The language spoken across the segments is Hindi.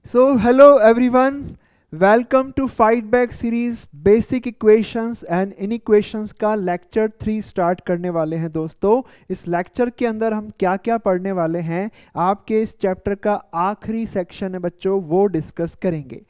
So, hello everyone. Welcome to Fight Back series basic equations and inequations का लेक्चर 3 स्टार्ट करने वाले हैं दोस्तों। इस लेक्चर के अंदर हम क्या क्या पढ़ने वाले हैं, आपके इस चैप्टर का आखिरी सेक्शन है बच्चों, वो डिस्कस करेंगे।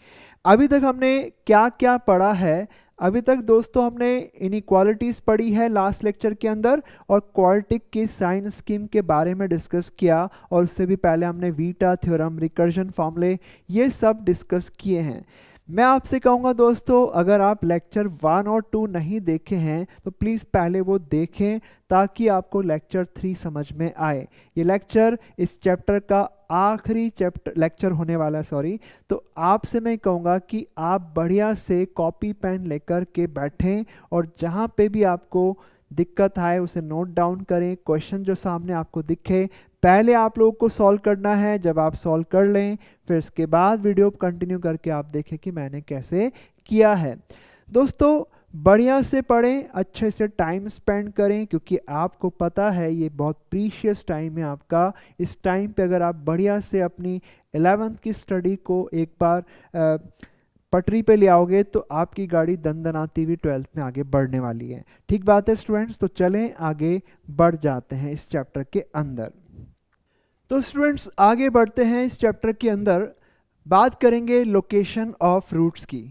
अभी तक हमने क्या क्या पढ़ा है? अभी तक दोस्तों हमने इनइक्वालिटीज़ पढ़ी है लास्ट लेक्चर के अंदर, और क्वाड्रेटिक की साइन स्कीम के बारे में डिस्कस किया, और उससे भी पहले हमने वीटा थ्योरम, रिकर्जन फॉर्मूले, ये सब डिस्कस किए हैं। मैं आपसे कहूँगा दोस्तों, अगर आप लेक्चर 1 और 2 नहीं देखे हैं तो प्लीज़ पहले वो देखें, ताकि आपको लेक्चर 3 समझ में आए। ये लेक्चर इस चैप्टर का आखिरी चैप्टर लेक्चर होने वाला है, सॉरी। तो आपसे मैं कहूँगा कि आप बढ़िया से कॉपी पेन लेकर के बैठें, और जहाँ पे भी आपको दिक्कत आए उसे नोट डाउन करें। क्वेश्चन जो सामने आपको दिखे, पहले आप लोगों को सॉल्व करना है। जब आप सॉल्व कर लें, फिर इसके बाद वीडियो कंटिन्यू करके आप देखें कि मैंने कैसे किया है। दोस्तों, बढ़िया से पढ़ें, अच्छे से टाइम स्पेंड करें, क्योंकि आपको पता है ये बहुत प्रीशियस टाइम है आपका। इस टाइम पे अगर आप बढ़िया से अपनी 11th की स्टडी को एक बार पटरी पे ले आओगे तो आपकी गाड़ी दनदनाती हुई 12th में आगे बढ़ने वाली है। ठीक बात है स्टूडेंट्स, तो चलें आगे बढ़ जाते हैं इस चैप्टर के अंदर। तो स्टूडेंट्स, आगे बढ़ते हैं इस चैप्टर के अंदर, बात करेंगे लोकेशन ऑफ रूट्स की।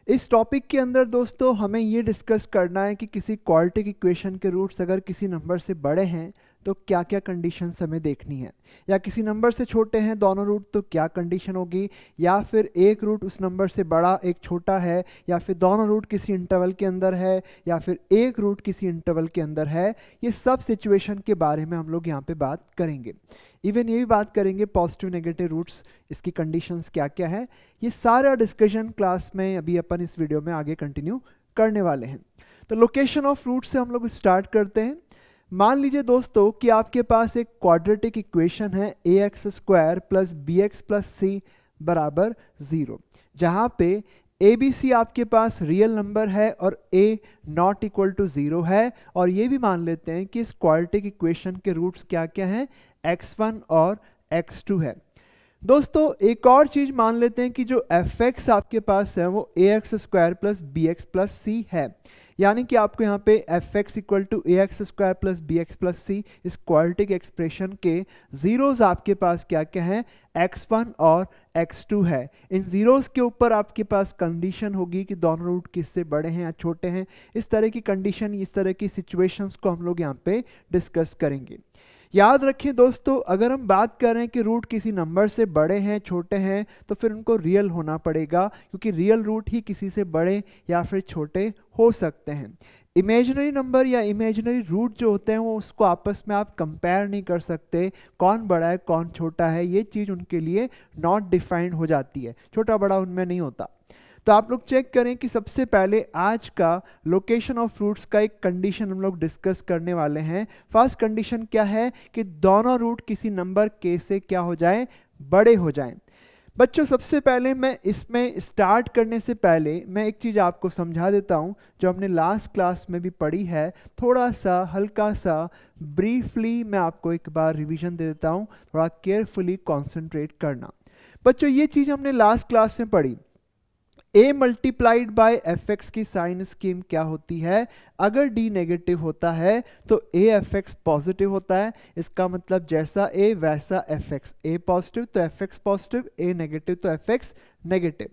इस टॉपिक के अंदर दोस्तों हमें ये डिस्कस करना है कि किसी क्वाड्रेटिक इक्वेशन के रूट्स अगर किसी नंबर से बड़े हैं तो क्या क्या कंडीशंस हमें देखनी है, या किसी नंबर से छोटे हैं दोनों रूट तो क्या कंडीशन होगी, या फिर एक रूट उस नंबर से बड़ा एक छोटा है, या फिर दोनों रूट किसी इंटरवल के अंदर है, या फिर एक रूट किसी इंटरवल के अंदर है। ये सब सिचुएशन के बारे में हम लोग यहाँ पे बात करेंगे। इवन ये भी बात करेंगे पॉजिटिव नेगेटिव रूट्स, इसकी कंडीशंस क्या क्या है। ये सारा डिस्कशन क्लास में अभी अपन इस वीडियो में आगे कंटिन्यू करने वाले हैं। तो लोकेशन ऑफ रूट से हम लोग स्टार्ट करते हैं। मान लीजिए दोस्तों कि आपके पास एक क्वाड्रेटिक इक्वेशन है a x square plus b x plus c बराबर 0, जहाँ पे ए बी सी आपके पास रियल नंबर है और ए नॉट इक्वल टू 0 है। और ये भी मान लेते हैं कि इस क्वाड्रेटिक इक्वेशन के रूट्स क्या क्या हैं, x1 और x2 है। दोस्तों, एक और चीज मान लेते हैं कि जो fx आपके पास है वो a x square plus b x plus c है, यानी कि आपको यहाँ पे fx equal to a x square plus b x plus c, इस क्वाड्रेटिक एक्सप्रेशन के जीरोस आपके पास क्या क्या हैं, x1 और x2 है। इन जीरोस के ऊपर आपके पास कंडीशन होगी कि दोनों रूट किससे बड़े हैं या छोटे हैं। इस तरह की कंडीशन, इस तरह की सिचुएशंस को हम लोग यहाँ पे डिस्कस करेंगे। याद रखें दोस्तों, अगर हम बात कर रहे हैं कि रूट किसी नंबर से बड़े हैं छोटे हैं तो फिर उनको रियल होना पड़ेगा, क्योंकि रियल रूट ही किसी से बड़े या फिर छोटे हो सकते हैं। इमेजिनरी नंबर या इमेजिनरी रूट जो होते हैं वो उसको आपस में आप कंपेयर नहीं कर सकते, कौन बड़ा है कौन छोटा है, ये चीज़ उनके लिए नॉट डिफाइंड हो जाती है, छोटा बड़ा उनमें नहीं होता। तो आप लोग चेक करें कि सबसे पहले आज का लोकेशन ऑफ रूट्स का एक कंडीशन हम लोग डिस्कस करने वाले हैं। फर्स्ट कंडीशन क्या है कि दोनों रूट किसी नंबर के से क्या हो जाए, बड़े हो जाएं। बच्चों, सबसे पहले मैं इसमें स्टार्ट करने से पहले मैं एक चीज़ आपको समझा देता हूं जो हमने लास्ट क्लास में भी पढ़ी है। थोड़ा सा हल्का सा ब्रीफली मैं आपको एक बार रिवीजन दे देता हूं, थोड़ा केयरफुली कॉन्सेंट्रेट करना। बच्चों, ये चीज़ हमने लास्ट क्लास में पढ़ी, a multiplied by F x की साइन स्कीम क्या होती है। अगर d नेगेटिव होता है तो a एफ एक्स पॉजिटिव होता है। इसका मतलब जैसा a वैसा एफ एक्स, a पॉजिटिव तो F x positive, a negative तो एफ एक्स नेगेटिव।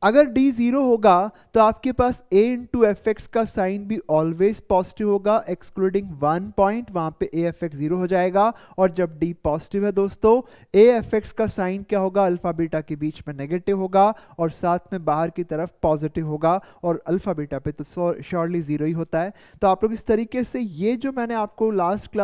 अगर d 0 होगा तो आपके पास a इंटू एफ एक्स का साइन भी ऑलवेज पॉजिटिव होगा, एक्सक्लूडिंग 1 पॉइंट, वहां पे a एफ एक्स 0 हो जाएगा। और जब d पॉजिटिव है दोस्तों, a एफ एक्स का साइन क्या होगा, अल्फा बीटा के बीच में नेगेटिव होगा और साथ में बाहर की तरफ पॉजिटिव होगा, और अल्फा बीटा पे तो श्योरली 0 ही होता है। तो आप लोग इस तरीके से, ये जो मैंने आपको लास्ट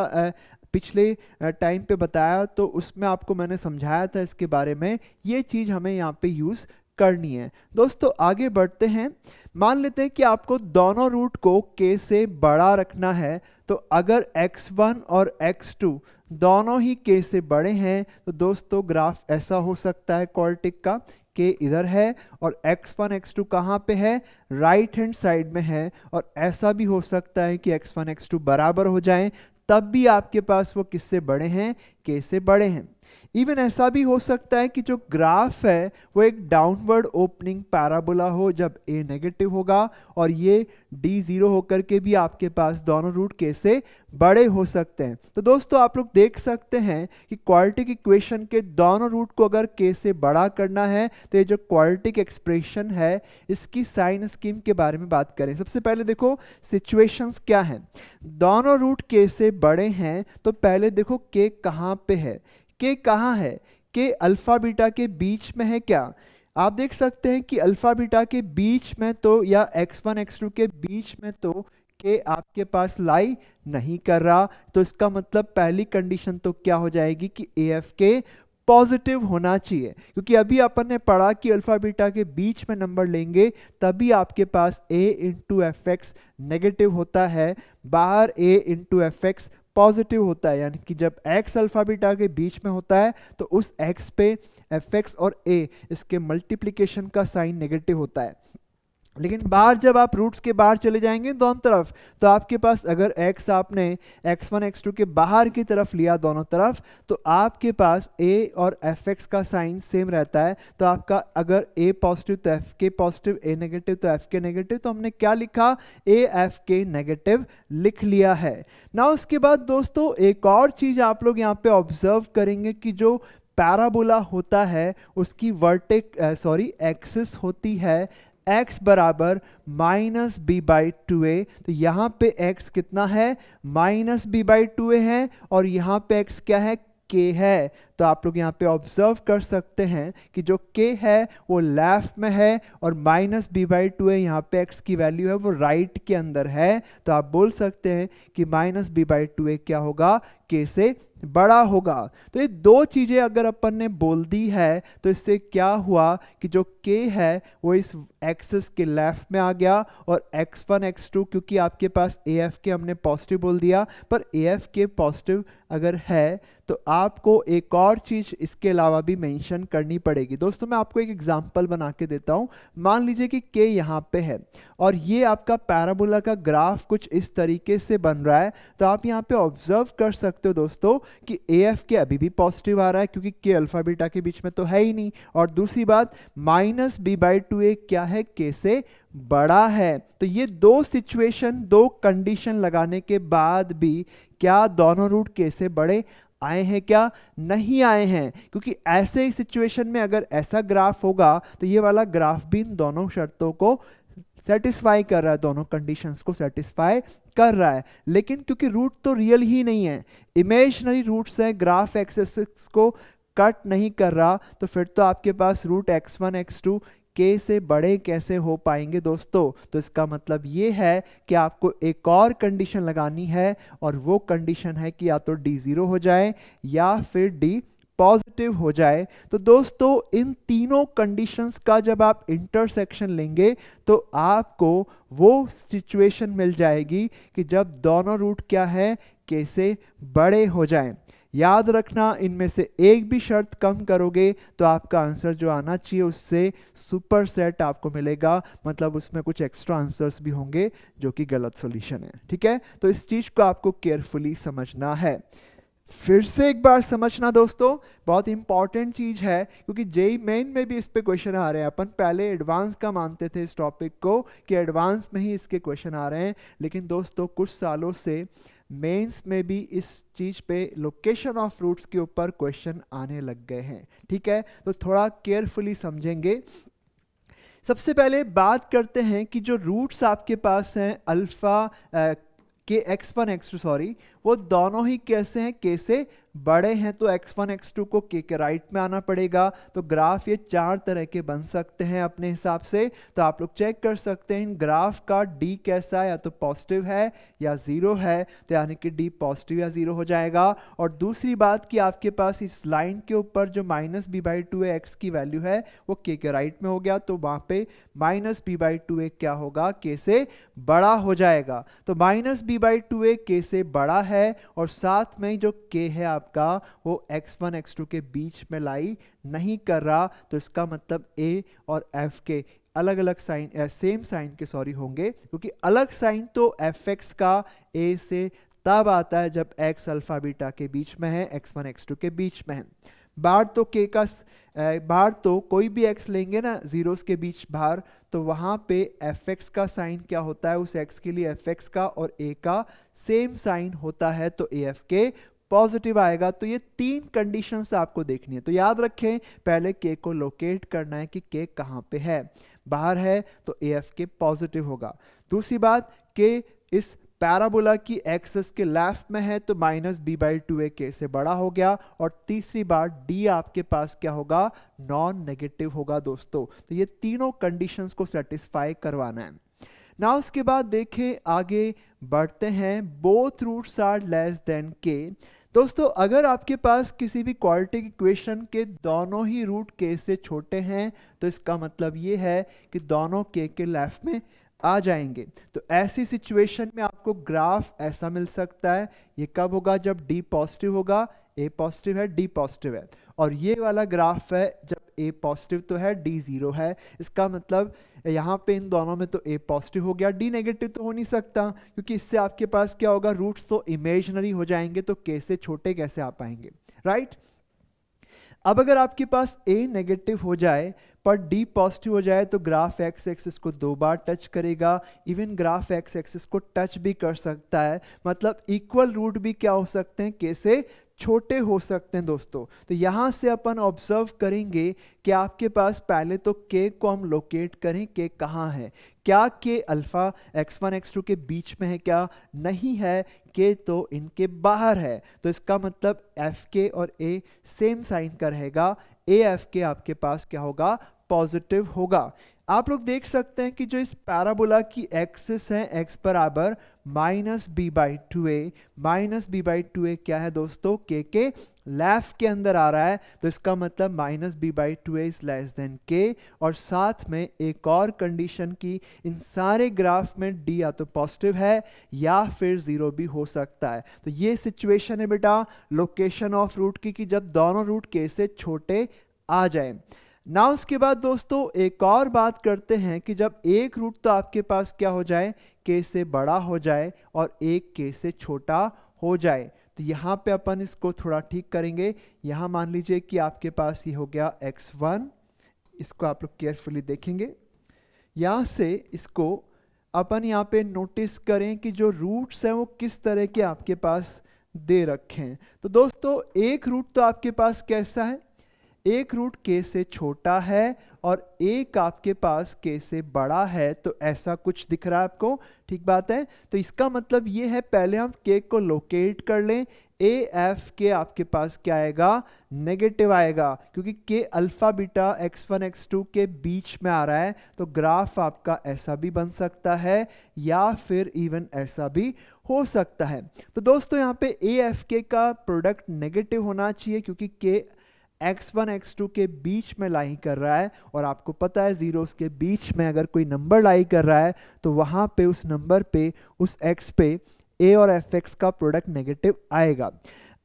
पिछले टाइम पे बताया तो उसमें आपको मैंने समझाया था इसके बारे में, ये चीज़ हमें यहाँ पे यूज़ करनी है। दोस्तों, आगे बढ़ते हैं। मान लेते हैं कि आपको दोनों रूट को k से बड़ा रखना है, तो अगर x1 और x2 दोनों ही k से बड़े हैं तो दोस्तों ग्राफ ऐसा हो सकता है क्वाड्रेटिक का, k इधर है और x1 x2 कहाँ पे है, राइट हैंड साइड में है। और ऐसा भी हो सकता है कि x1 x2 बराबर हो जाएं, तब भी आपके पास वो किससे बड़े हैं, k से बड़े हैं। इवन ऐसा भी हो सकता है कि जो ग्राफ है वो एक डाउनवर्ड ओपनिंग पैराबोला हो जब a नेगेटिव होगा, और ये d जीरो होकर के भी आपके पास दोनों रूट k से बड़े हो सकते हैं। तो दोस्तों आप लोग देख सकते हैं कि क्वाड्रेटिक इक्वेशन के दोनों रूट को अगर k से बड़ा करना है तो ये जो क्वाड्रेटिक एक्सप्रेशन है इसकी साइन स्कीम के बारे में बात करें। सबसे पहले देखो सिचुएशंस क्या हैं। दोनों रूट k से बड़े हैं तो पहले देखो k कहाँ पे है, के कहाँ है, के अल्फा बीटा के बीच में है क्या। आप देख सकते हैं कि अल्फा बीटा के बीच में तो या x1 x2 के बीच में तो के आपके पास लाई नहीं कर रहा, तो इसका मतलब पहली कंडीशन तो क्या हो जाएगी कि AF के पॉजिटिव होना चाहिए, क्योंकि अभी अपन ने पढ़ा कि अल्फा बीटा के बीच में नंबर लेंगे तभी आपके पास a into F x negative होता है, बाहर a into F x positive होता है। यानी कि जब x अल्फा बीटा के बीच में होता है तो उस x पे एफ एक्स और a इसके मल्टीप्लिकेशन का साइन नेगेटिव होता है। लेकिन बाहर जब आप रूट्स के बाहर चले जाएंगे दोनों तरफ, तो आपके पास अगर x आपने x1 x2 के बाहर की तरफ लिया दोनों तरफ, तो आपके पास a और fx का साइन सेम रहता है। तो आपका अगर a पॉजिटिव तो fk पॉजिटिव, a नेगेटिव तो fk नेगेटिव, तो हमने क्या लिखा, a fk नेगेटिव लिख लिया है ना। उसके बाद दोस्तों एक और चीज आप लोग यहाँ पे ऑब्जर्व करेंगे कि जो पैराबोला होता है उसकी एक्सिस होती है x बराबर माइनस बी बाई टू ए। तो यहाँ पे x कितना है, माइनस बी बाई टू ए है, और यहाँ पे x क्या है, k है। तो आप लोग यहाँ पे ऑब्जर्व कर सकते हैं कि जो k है वो लेफ्ट में है और माइनस बी बाई टू है, यहाँ पे x की वैल्यू है वो राइट के अंदर है। तो आप बोल सकते हैं कि माइनस बी बाई टू ए क्या होगा, k से बड़ा होगा। तो ये दो चीजें अगर अपन ने बोल दी है तो इससे क्या हुआ कि जो k है वो इस एक्सिस के लेफ्ट में आ गया, और x1 x2 क्योंकि आपके पास AF के हमने पॉजिटिव बोल दिया, पर AF के पॉजिटिव अगर है तो आपको एक और चीज इसके अलावा भी मेंशन करनी पड़ेगी। दोस्तों मैं आपको एक एग्जांपल बना के देता हूं। मान लीजिए कि k यहाँ पे है और ये आपका पैराबोला का ग्राफ कुछ इस तरीके से बन रहा है। तो आप यहाँ पे ऑब्जर्व कर सकते हो दोस्तों कि AF के अभी भी पॉजिटिव आ रहा है क्योंकि k अल्फा बीटा के बीच में तो है ही नहीं, और दूसरी बात माइनस बी बाई टू ए क्या है, k से बड़ा है। तो ये दो सिचुएशन, दो कंडीशन लगाने के बाद भी क्या दोनों रूट k से बड़े आए हैं, क्या नहीं आए हैं, क्योंकि ऐसे ही सिचुएशन में अगर ऐसा ग्राफ होगा तो ये वाला ग्राफ भी इन दोनों शर्तों को सेटिस्फाई कर रहा है, दोनों कंडीशंस को सेटिस्फाई कर रहा है। लेकिन क्योंकि रूट तो रियल ही नहीं है, इमेजिनरी रूट्स है, ग्राफ एक्सिस को कट नहीं कर रहा, तो फिर तो आपके पास रूट x1 x2 k से बड़े कैसे हो पाएंगे दोस्तों। तो इसका मतलब ये है कि आपको एक और कंडीशन लगानी है, और वो कंडीशन है कि या तो d जीरो हो जाए या फिर d पॉजिटिव हो जाए। तो दोस्तों इन तीनों कंडीशंस का जब आप इंटरसेक्शन लेंगे तो आपको वो सिचुएशन मिल जाएगी कि जब दोनों रूट क्या है, k से बड़े हो जाएं। याद रखना इनमें से एक भी शर्त कम करोगे तो आपका आंसर जो आना चाहिए उससे सुपर सेट आपको मिलेगा, मतलब उसमें कुछ एक्स्ट्रा आंसर्स भी होंगे जो कि गलत सॉल्यूशन है। ठीक है, तो इस चीज को आपको केयरफुली समझना है। फिर से एक बार समझना दोस्तों, बहुत इंपॉर्टेंट चीज है, क्योंकि जेई मेन में भी इस पे क्वेश्चन आ रहे हैं। अपन पहले एडवांस का मानते थे इस टॉपिक को कि एडवांस में ही इसके क्वेश्चन आ रहे हैं, लेकिन दोस्तों कुछ सालों से मेंस में भी इस चीज पे लोकेशन ऑफ रूट्स के ऊपर क्वेश्चन आने लग गए हैं। ठीक है, तो थोड़ा केयरफुली समझेंगे। सबसे पहले बात करते हैं कि जो रूट्स आपके पास हैं अल्फा के x1 x2 सॉरी, वो दोनों ही कैसे हैं, k से बड़े हैं। तो x1 x2 को k के राइट में आना पड़ेगा। तो ग्राफ ये चार तरह के बन सकते हैं अपने हिसाब से। तो आप लोग चेक कर सकते हैं इन ग्राफ का d कैसा है, या तो पॉजिटिव है या जीरो है, तो यानी कि d पॉजिटिव या जीरो हो जाएगा। और दूसरी बात कि आपके पास इस लाइन के ऊपर जो minus B by two X की वैल्यू है वो k के राइट में हो गया, तो वहां पे माइनस बी बाई टू ए क्या होगा, k से बड़ा हो जाएगा। तो minus B by two A k से बड़ा है, और साथ में जो k है आपका वो x1 x2 के बीच में लाई नहीं कर रहा। तो इसका मतलब a और f के अलग अलग साइन, सेम साइन के सॉरी होंगे, क्योंकि अलग साइन तो fx का a से तब आता है जब x अल्फा बीटा के बीच में है, x1 x2 के बीच में है। बाहर तो के का बाहर तो कोई भी x लेंगे ना जीरोस के बीच बाहर, तो वहाँ पे fx का साइन क्या होता है, उस x के लिए fx का और a का सेम साइन होता है, तो AFK पॉजिटिव आएगा। तो ये 3 कंडीशंस आपको देखनी है। तो याद रखें, पहले k को लोकेट करना है कि k कहाँ पे है, बाहर है तो AFK पॉजिटिव होगा। दूसरी बात, k इस पैराबोला की एक्सिस के लेफ्ट में है तो -b/2a k से बड़ा हो गया। और तीसरी बात, d आपके पास क्या होगा, नॉन नेगेटिव होगा दोस्तों। तो ये तीनों कंडीशंस को सेटिस्फाई करवाना है ना। उसके बाद देखें, आगे बढ़ते हैं, both roots are less than k। दोस्तों अगर आपके पास किसी भी क्वाड्रेटिक इक्वेशन के दोनों ही रूट k से छोटे हैं तो इसका मतलब ये है कि दोनों k के लेफ्ट में आ जाएंगे। तो ऐसी सिचुएशन में आपको ग्राफ ऐसा मिल सकता है। ये कब होगा, जब d पॉजिटिव होगा, a पॉजिटिव है, d पॉजिटिव है। और ये वाला ग्राफ है जब a पॉजिटिव तो है, d जीरो है। इसका मतलब यहाँ पे इन दोनों में तो a पॉजिटिव हो गया, d नेगेटिव तो हो नहीं सकता, क्योंकि इससे आपके पास क्या होगा, रूट्स तो इमेजिनरी हो जाएंगे, तो k से छोटे कैसे आ पाएंगे, राइट। अब अगर आपके पास a नेगेटिव हो जाए पर d पॉजिटिव हो जाए तो ग्राफ x एक्सिस को 2 बार टच करेगा। इवन ग्राफ x एक्सिस को टच भी कर सकता है, मतलब इक्वल रूट भी क्या हो सकते हैं, k से छोटे हो सकते हैं दोस्तों। तो यहाँ से अपन ऑब्जर्व करेंगे कि आपके पास पहले तो k को हम लोकेट करें, k कहाँ है, क्या k अल्फा x1 x2 के बीच में है, क्या नहीं है, k तो इनके बाहर है। तो इसका मतलब fk और a सेम साइन का रहेगा, AFK आपके पास क्या होगा, पॉजिटिव होगा। आप लोग देख सकते हैं कि जो इस पैराबोला की एक्सिस है x बराबर -b/2a, -b/2a क्या है दोस्तों, k के लेफ्ट के अंदर आ रहा है। तो इसका मतलब -b/2a is less than k। और साथ में एक और कंडीशन की, इन सारे ग्राफ में d या तो पॉजिटिव है या फिर जीरो भी हो सकता है। तो ये सिचुएशन है बेटा लोकेशन ऑफ रूट की, कि जब दोनों रूट k से छोटे आ जाए ना। उसके बाद दोस्तों एक और बात करते हैं कि जब एक रूट तो आपके पास क्या हो जाए, k से बड़ा हो जाए और एक k से छोटा हो जाए। तो यहाँ पे अपन इसको थोड़ा ठीक करेंगे। यहाँ मान लीजिए कि आपके पास ये हो गया x1, इसको आप लोग केयरफुली देखेंगे। यहाँ से इसको अपन यहाँ पे नोटिस करें कि जो रूट्स हैं वो किस तरह के आपके पास दे रखे हैं। तो दोस्तों एक रूट तो आपके पास कैसा है, एक रूट k से छोटा है और एक आपके पास k से बड़ा है। तो ऐसा कुछ दिख रहा है आपको, ठीक बात है। तो इसका मतलब ये है, पहले हम k को लोकेट कर लें, AFK आपके पास क्या आएगा, नेगेटिव आएगा, क्योंकि k alpha beta x1 x2 के बीच में आ रहा है। तो ग्राफ आपका ऐसा भी बन सकता है या फिर इवन ऐसा भी हो सकता है। तो दोस्तों यहाँ पे AFK का प्रोडक्ट नेगेटिव होना चाहिए, क्योंकि k x1 x2 के बीच में लाई कर रहा है। और आपको पता है जीरोस के बीच में अगर कोई नंबर लाई कर रहा है तो वहां पे उस नंबर पे, उस x पे a और fx का प्रोडक्ट नेगेटिव आएगा।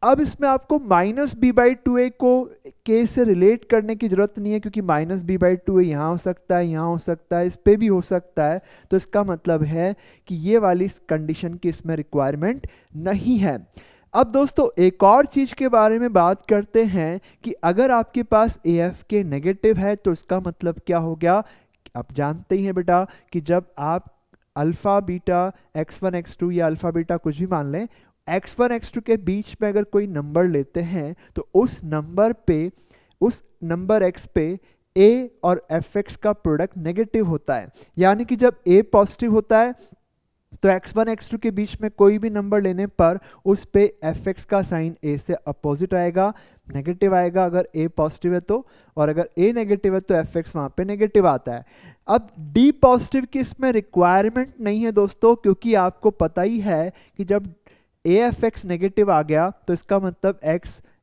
अब इसमें आपको -b/2a को k से रिलेट करने की जरूरत नहीं है, क्योंकि -b/2a यहाँ हो सकता है, यहाँ हो सकता है, इस पे भी हो सकता है। तो इसका मतलब है कि ये वाली कंडीशन की इसमें रिक्वायरमेंट नहीं है। अब दोस्तों एक और चीज के बारे में बात करते हैं कि अगर आपके पास AFK नेगेटिव है तो इसका मतलब क्या हो गया। आप जानते ही हैं बेटा कि जब आप अल्फा बीटा x1 x2 या अल्फा बीटा कुछ भी मान लें, x1 x2 के बीच में अगर कोई नंबर लेते हैं तो उस नंबर पे, उस नंबर x पे a और fx का प्रोडक्ट नेगेटिव होता है। यानी कि जब a पॉजिटिव होता है तो x1 x2 के बीच में कोई भी नंबर लेने पर उस पे fx का साइन a से अपोजिट आएगा, नेगेटिव आएगा अगर a पॉजिटिव है तो, और अगर a नेगेटिव है तो fx वहां पे नेगेटिव आता है। अब d पॉजिटिव की इसमें रिक्वायरमेंट नहीं है दोस्तों, क्योंकि आपको पता ही है कि जब AFX नेगेटिव आ गया तो इसका मतलब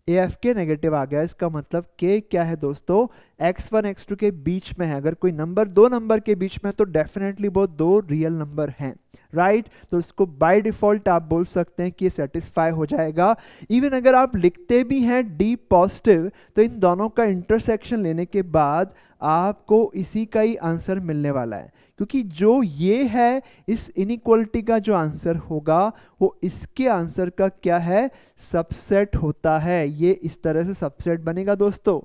AFK नेगेटिव आ गया। इसका मतलब k क्या है दोस्तों, x1 x2 के बीच में है, अगर कोई नंबर दो नंबर के बीच में तो डेफिनेटली वो दो रियल नंबर हैं, राइट। तो इसको बाय डिफॉल्ट आप बोल सकते हैं कि ये सेटिस्फाई हो जाएगा। इवन अगर आप लिखते भी हैं डी पॉजिटिव तो इन दोनों का इंटरसेक्शन लेने के बाद आपको इसी का ही आंसर मिलने वाला है, क्योंकि जो ये है इस इनइक्वालिटी का जो आंसर होगा वो इसके आंसर का क्या है, सबसेट होता है। ये इस तरह से सबसेट बनेगा दोस्तों,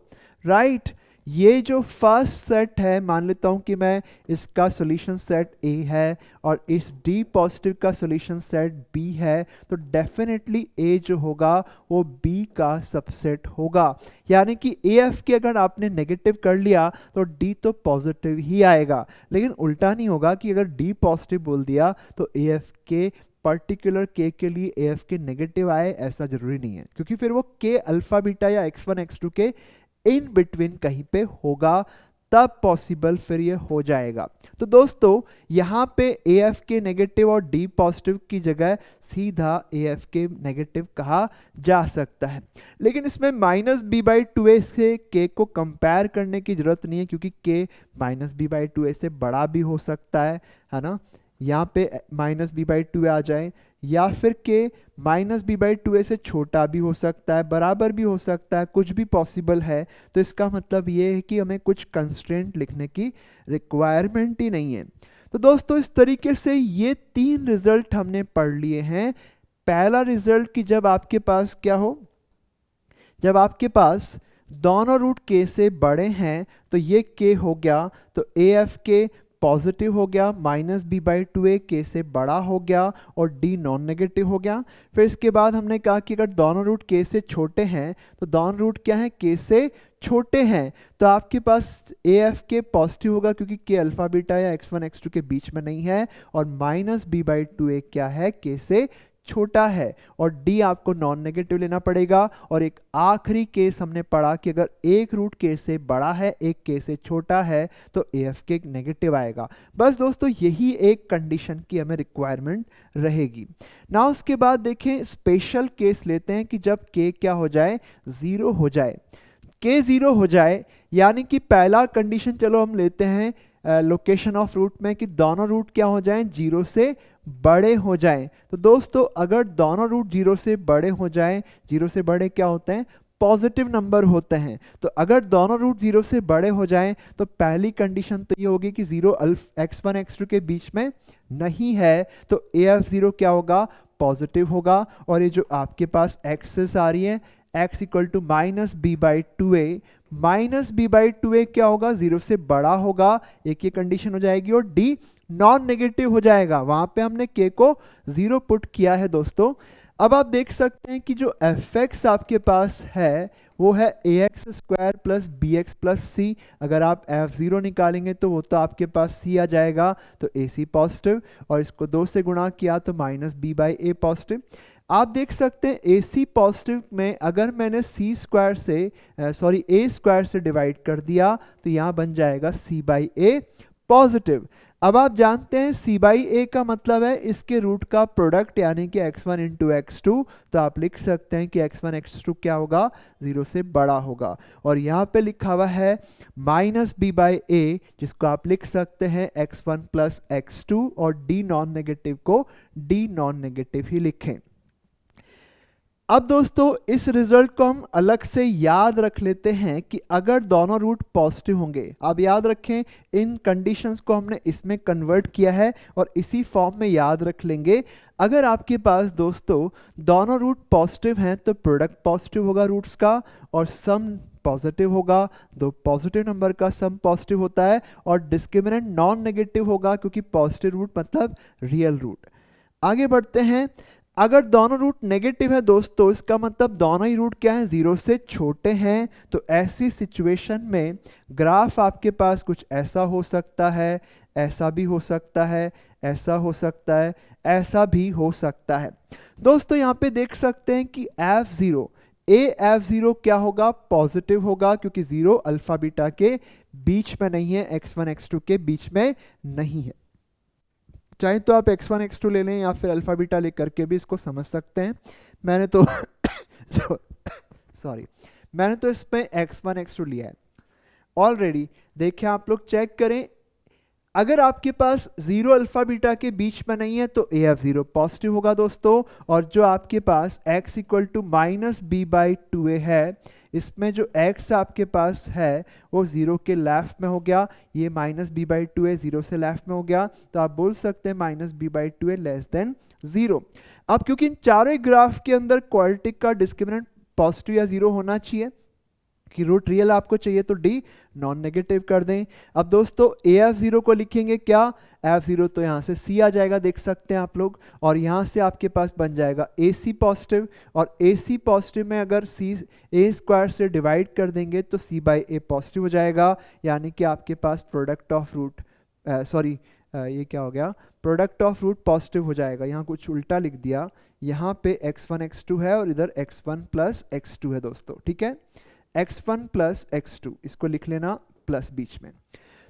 राइट। ये जो फर्स्ट सेट है, मान लेता हूं कि मैं इसका सॉल्यूशन सेट ए है और इस डी पॉजिटिव का सॉल्यूशन सेट बी है, तो डेफिनेटली ए जो होगा वो बी का सबसेट होगा। यानी कि ए एफ के अगर आपने नेगेटिव कर लिया तो डी तो पॉजिटिव ही आएगा, लेकिन उल्टा नहीं होगा कि अगर डी पॉजिटिव बोल दिया तो ए एफ के पर्टिकुलर के लिए ए एफ के नेगेटिव आए, ऐसा जरूरी नहीं है, क्योंकि फिर वो के अल्फा बीटा या x1 x2 के इन बिटवीन कहीं पे होगा, तब पॉसिबल फिर ये हो जाएगा। तो दोस्तों यहाँ पे ए एफ के नेगेटिव और डी पॉजिटिव की जगह सीधा ए एफ के नेगेटिव कहा जा सकता है। लेकिन इसमें माइनस बी बाई टू ए से के को कंपेयर करने की जरूरत नहीं है, क्योंकि के माइनस बी बाई टू ए से बड़ा भी हो सकता है ना। यहाँ पे माइनस बी बाई टू ए आ जाए, या फिर के माइनस बी बाई टू ए से छोटा भी हो सकता है, बराबर भी हो सकता है, कुछ भी पॉसिबल है। तो इसका मतलब ये है कि हमें कुछ कंस्ट्रेंट लिखने की रिक्वायरमेंट ही नहीं है। तो दोस्तों इस तरीके से ये तीन रिजल्ट हमने पढ़ लिए हैं। पहला रिजल्ट कि जब आपके पास क्या हो, जब आपके पास दोनों रूट के से बड़े हैं तो ये के हो गया, तो ए एफ के पॉजिटिव हो गया, माइनस बी बाई टू ए के से बड़ा हो गया और डी नॉन नेगेटिव हो गया। फिर इसके बाद हमने कहा कि अगर दोनों रूट के से छोटे हैं तो दोनों रूट क्या है, के से छोटे हैं, तो आपके पास ए एफ के पॉजिटिव होगा क्योंकि के अल्फा बीटा या x1 x2 के बीच में नहीं है, और माइनस बी बाई टू ए क्या है, के से छोटा है, और डी आपको नॉन नेगेटिव लेना पड़ेगा। और एक आखिरी केस हमने पढ़ा कि अगर एक रूट के से बड़ा है एक के से छोटा है तो ए एफ के नेगेटिव आएगा। बस दोस्तों यही एक कंडीशन की हमें रिक्वायरमेंट रहेगी ना। उसके बाद देखें स्पेशल केस लेते हैं कि जब के क्या हो जाए, जीरो हो जाए। के जीरो हो जाए यानी कि पहला कंडीशन चलो हम लेते हैं लोकेशन ऑफ रूट में कि दोनों रूट क्या हो जाएं, जीरो से बड़े हो जाएं। तो दोस्तों अगर दोनों रूट जीरो से बड़े हो जाएं, जीरो से बड़े क्या होते हैं, पॉजिटिव नंबर होते हैं। तो अगर दोनों रूट जीरो से बड़े हो जाएं तो पहली कंडीशन तो ये होगी कि जीरो x1 x2 के बीच में नहीं है, तो ए एफ जीरो क्या होगा, पॉजिटिव होगा। और ये जो आपके पास एक्सेस आ रही है x equal to minus B by two a, minus B by two ए क्या होगा, जीरो से बड़ा होगा, एक ये कंडीशन हो जाएगी, और डी नॉन नेगेटिव हो जाएगा। वहां पे हमने के को जीरो पुट किया है दोस्तों। अब आप देख सकते हैं कि जो एफ एक्स आपके पास है वो है a x square plus b x plus c. अगर आप एफ जीरो निकालेंगे तो वो तो आपके पास सी आ जाएगा, तो ए सी पॉजिटिव, और इसको 2 से गुणा किया तो minus B by A positive. आप देख सकते हैं ए सी पॉजिटिव में अगर मैंने सी स्क्वायर से ए स्क्वायर से डिवाइड कर दिया तो यहाँ बन जाएगा सी बाई ए पॉजिटिव। अब आप जानते हैं सी बाई ए का मतलब है इसके रूट का प्रोडक्ट यानी कि x1 इंटू x2, तो आप लिख सकते हैं कि x1 x2 क्या होगा, जीरो से बड़ा होगा। और यहाँ पे लिखा हुआ है माइनस बी बाई ए, जिसको आप लिख सकते हैं x1 प्लस x2, और डी नॉन नेगेटिव को डी नॉन नेगेटिव ही लिखें। अब दोस्तों इस रिजल्ट को हम अलग से याद रख लेते हैं कि अगर दोनों रूट पॉजिटिव होंगे, आप याद रखें इन कंडीशंस को हमने इसमें कन्वर्ट किया है और इसी फॉर्म में याद रख लेंगे। अगर आपके पास दोस्तों दोनों रूट पॉजिटिव हैं तो प्रोडक्ट पॉजिटिव होगा रूट्स का, और सम पॉजिटिव होगा, दो पॉजिटिव नंबर का सम पॉजिटिव होता है, और डिस्क्रिमिनेंट नॉन नेगेटिव होगा क्योंकि पॉजिटिव रूट मतलब रियल रूट। आगे बढ़ते हैं। अगर दोनों रूट नेगेटिव है दोस्तों, इसका मतलब दोनों ही रूट क्या है, जीरो से छोटे हैं। तो ऐसी सिचुएशन में ग्राफ आपके पास कुछ ऐसा हो सकता है, ऐसा भी हो सकता है, ऐसा हो सकता है, ऐसा भी हो सकता है। दोस्तों यहाँ पे देख सकते हैं कि F0 AF0 क्या होगा, पॉजिटिव होगा, क्योंकि जीरो अल्फा बीटा के बीच में नहीं है, x1 x2 के बीच में नहीं है। चाहे तो आप x1 x2 ले लें या फिर अल्फा बीटा ले करके भी इसको समझ सकते हैं। मैंने तो मैंने तो इसमें x1 x2 लिया है। ऑलरेडी देखिए, आप लोग चेक करें, अगर आपके पास 0 अल्फा बीटा के बीच में नहीं है तो AF0 पॉजिटिव होगा दोस्तों, और जो आपके पास x equal to minus b/2a है, इसमें जो x आपके पास है वो 0 के लेफ्ट में हो गया, ये माइनस b/2a 0 से लेफ्ट में हो गया, तो आप बोल सकते हैं माइनस b/2a लेस देन 0। अब क्योंकि इन चारों ग्राफ के अंदर क्वाड्रेटिक का डिस्क्रिमिनेंट पॉजिटिव या 0 होना चाहिए, कि रूट रियल आपको चाहिए तो डी नॉन नेगेटिव कर दें। अब दोस्तों AF0 को लिखेंगे क्या, AF0 तो यहाँ से C आ जाएगा, देख सकते हैं आप लोग, और यहाँ से आपके पास बन जाएगा AC पॉजिटिव, और AC पॉजिटिव में अगर C A² से डिवाइड कर देंगे तो C/A पॉजिटिव हो जाएगा, यानी कि आपके पास प्रोडक्ट ऑफ रूट ये क्या हो गया, प्रोडक्ट ऑफ रूट पॉजिटिव हो जाएगा। यहाँ कुछ उल्टा लिख दिया, यहाँ पे x1 x2 है और इधर x1 प्लस x2 है दोस्तों, ठीक है, x1 प्लस x2 इसको लिख लेना प्लस बीच में।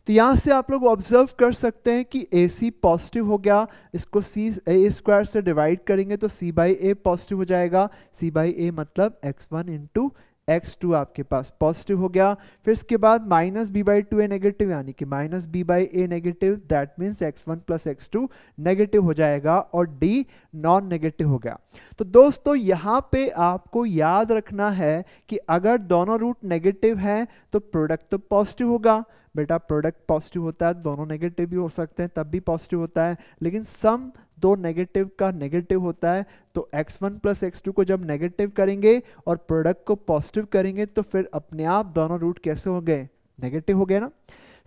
तो यहाँ से आप लोग ऑब्जर्व कर सकते हैं कि AC पॉजिटिव हो गया, इसको A² से डिवाइड करेंगे तो C/A पॉजिटिव हो जाएगा, C/A मतलब x1 इंटू x2 आपके पास पॉजिटिव हो गया। फिर इसके बाद माइनस b/2a नेगेटिव, यानी कि minus b/a negative, that means x1 plus x2 negative हो जाएगा, और d नॉन नेगेटिव हो गया। तो दोस्तों यहाँ पे आपको याद रखना है कि अगर दोनों रूट नेगेटिव हैं तो प्रोडक्ट तो पॉजिटिव होगा। बेटा प्रोडक्ट पॉजिटिव होता है, दोनों नेगेटिव भी हो सकते हैं तब भी पॉजिटिव होता है, लेकिन सम दो नेगेटिव का नेगेटिव होता है, तो x1 प्लस x2 को जब नेगेटिव करेंगे और प्रोडक्ट को पॉजिटिव करेंगे तो फिर अपने आप दोनों रूट कैसे हो गए, नेगेटिव हो गए ना।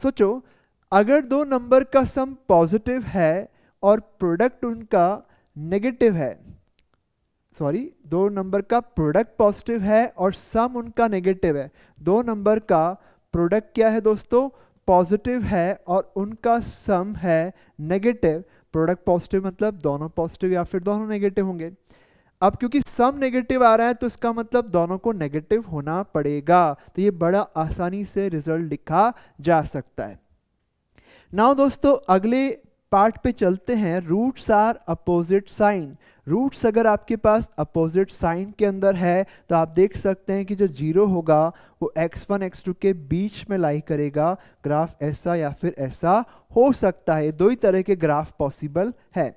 सोचो, अगर दो नंबर का सम पॉजिटिव है और प्रोडक्ट उनका नेगेटिव है, दो नंबर का प्रोडक्ट पॉजिटिव है और सम उनका नेगेटिव है, दो नंबर का प्रोडक्ट क्या है दोस्तों, पॉजिटिव है और उनका सम है नेगेटिव। प्रोडक्ट पॉजिटिव मतलब दोनों पॉजिटिव या फिर दोनों नेगेटिव होंगे। अब क्योंकि सम नेगेटिव आ रहा है तो इसका मतलब दोनों को नेगेटिव होना पड़ेगा, तो ये बड़ा आसानी से रिजल्ट लिखा जा सकता है। नाउ दोस्तों अगले पार्ट पे चलते हैं, roots are opposite sign. Roots अगर आपके पास अपोजिट साइन के अंदर है तो आप देख सकते हैं कि जो जीरो होगा वो x1 x2 के बीच में लाई करेगा, ग्राफ ऐसा या फिर ऐसा हो सकता है, दो ही तरह के ग्राफ पॉसिबल है।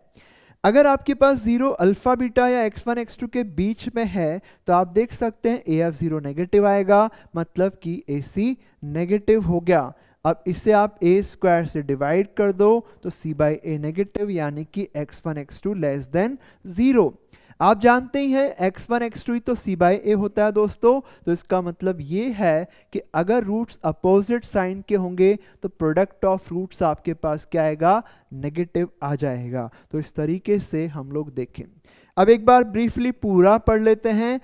अगर आपके पास जीरो अल्फा बीटा या x1 x2 के बीच में है तो आप देख सकते हैं AF0 नेगेटिव आएगा, मतलब कि AC नेगेटिव हो गया। अब इसे आप A² से डिवाइड कर दो तो C/A नेगेटिव, यानी कि x1 x2 लेस देन 0। आप जानते ही हैं x1 x2 तो C/A होता है दोस्तों, तो इसका मतलब ये है कि अगर रूट्स अपोजिट साइन के होंगे तो प्रोडक्ट ऑफ रूट्स आपके पास क्या आएगा, नेगेटिव आ जाएगा। तो इस तरीके से हम लोग देखें। अब एक बार ब्रीफली पूरा पढ़ लेते हैं।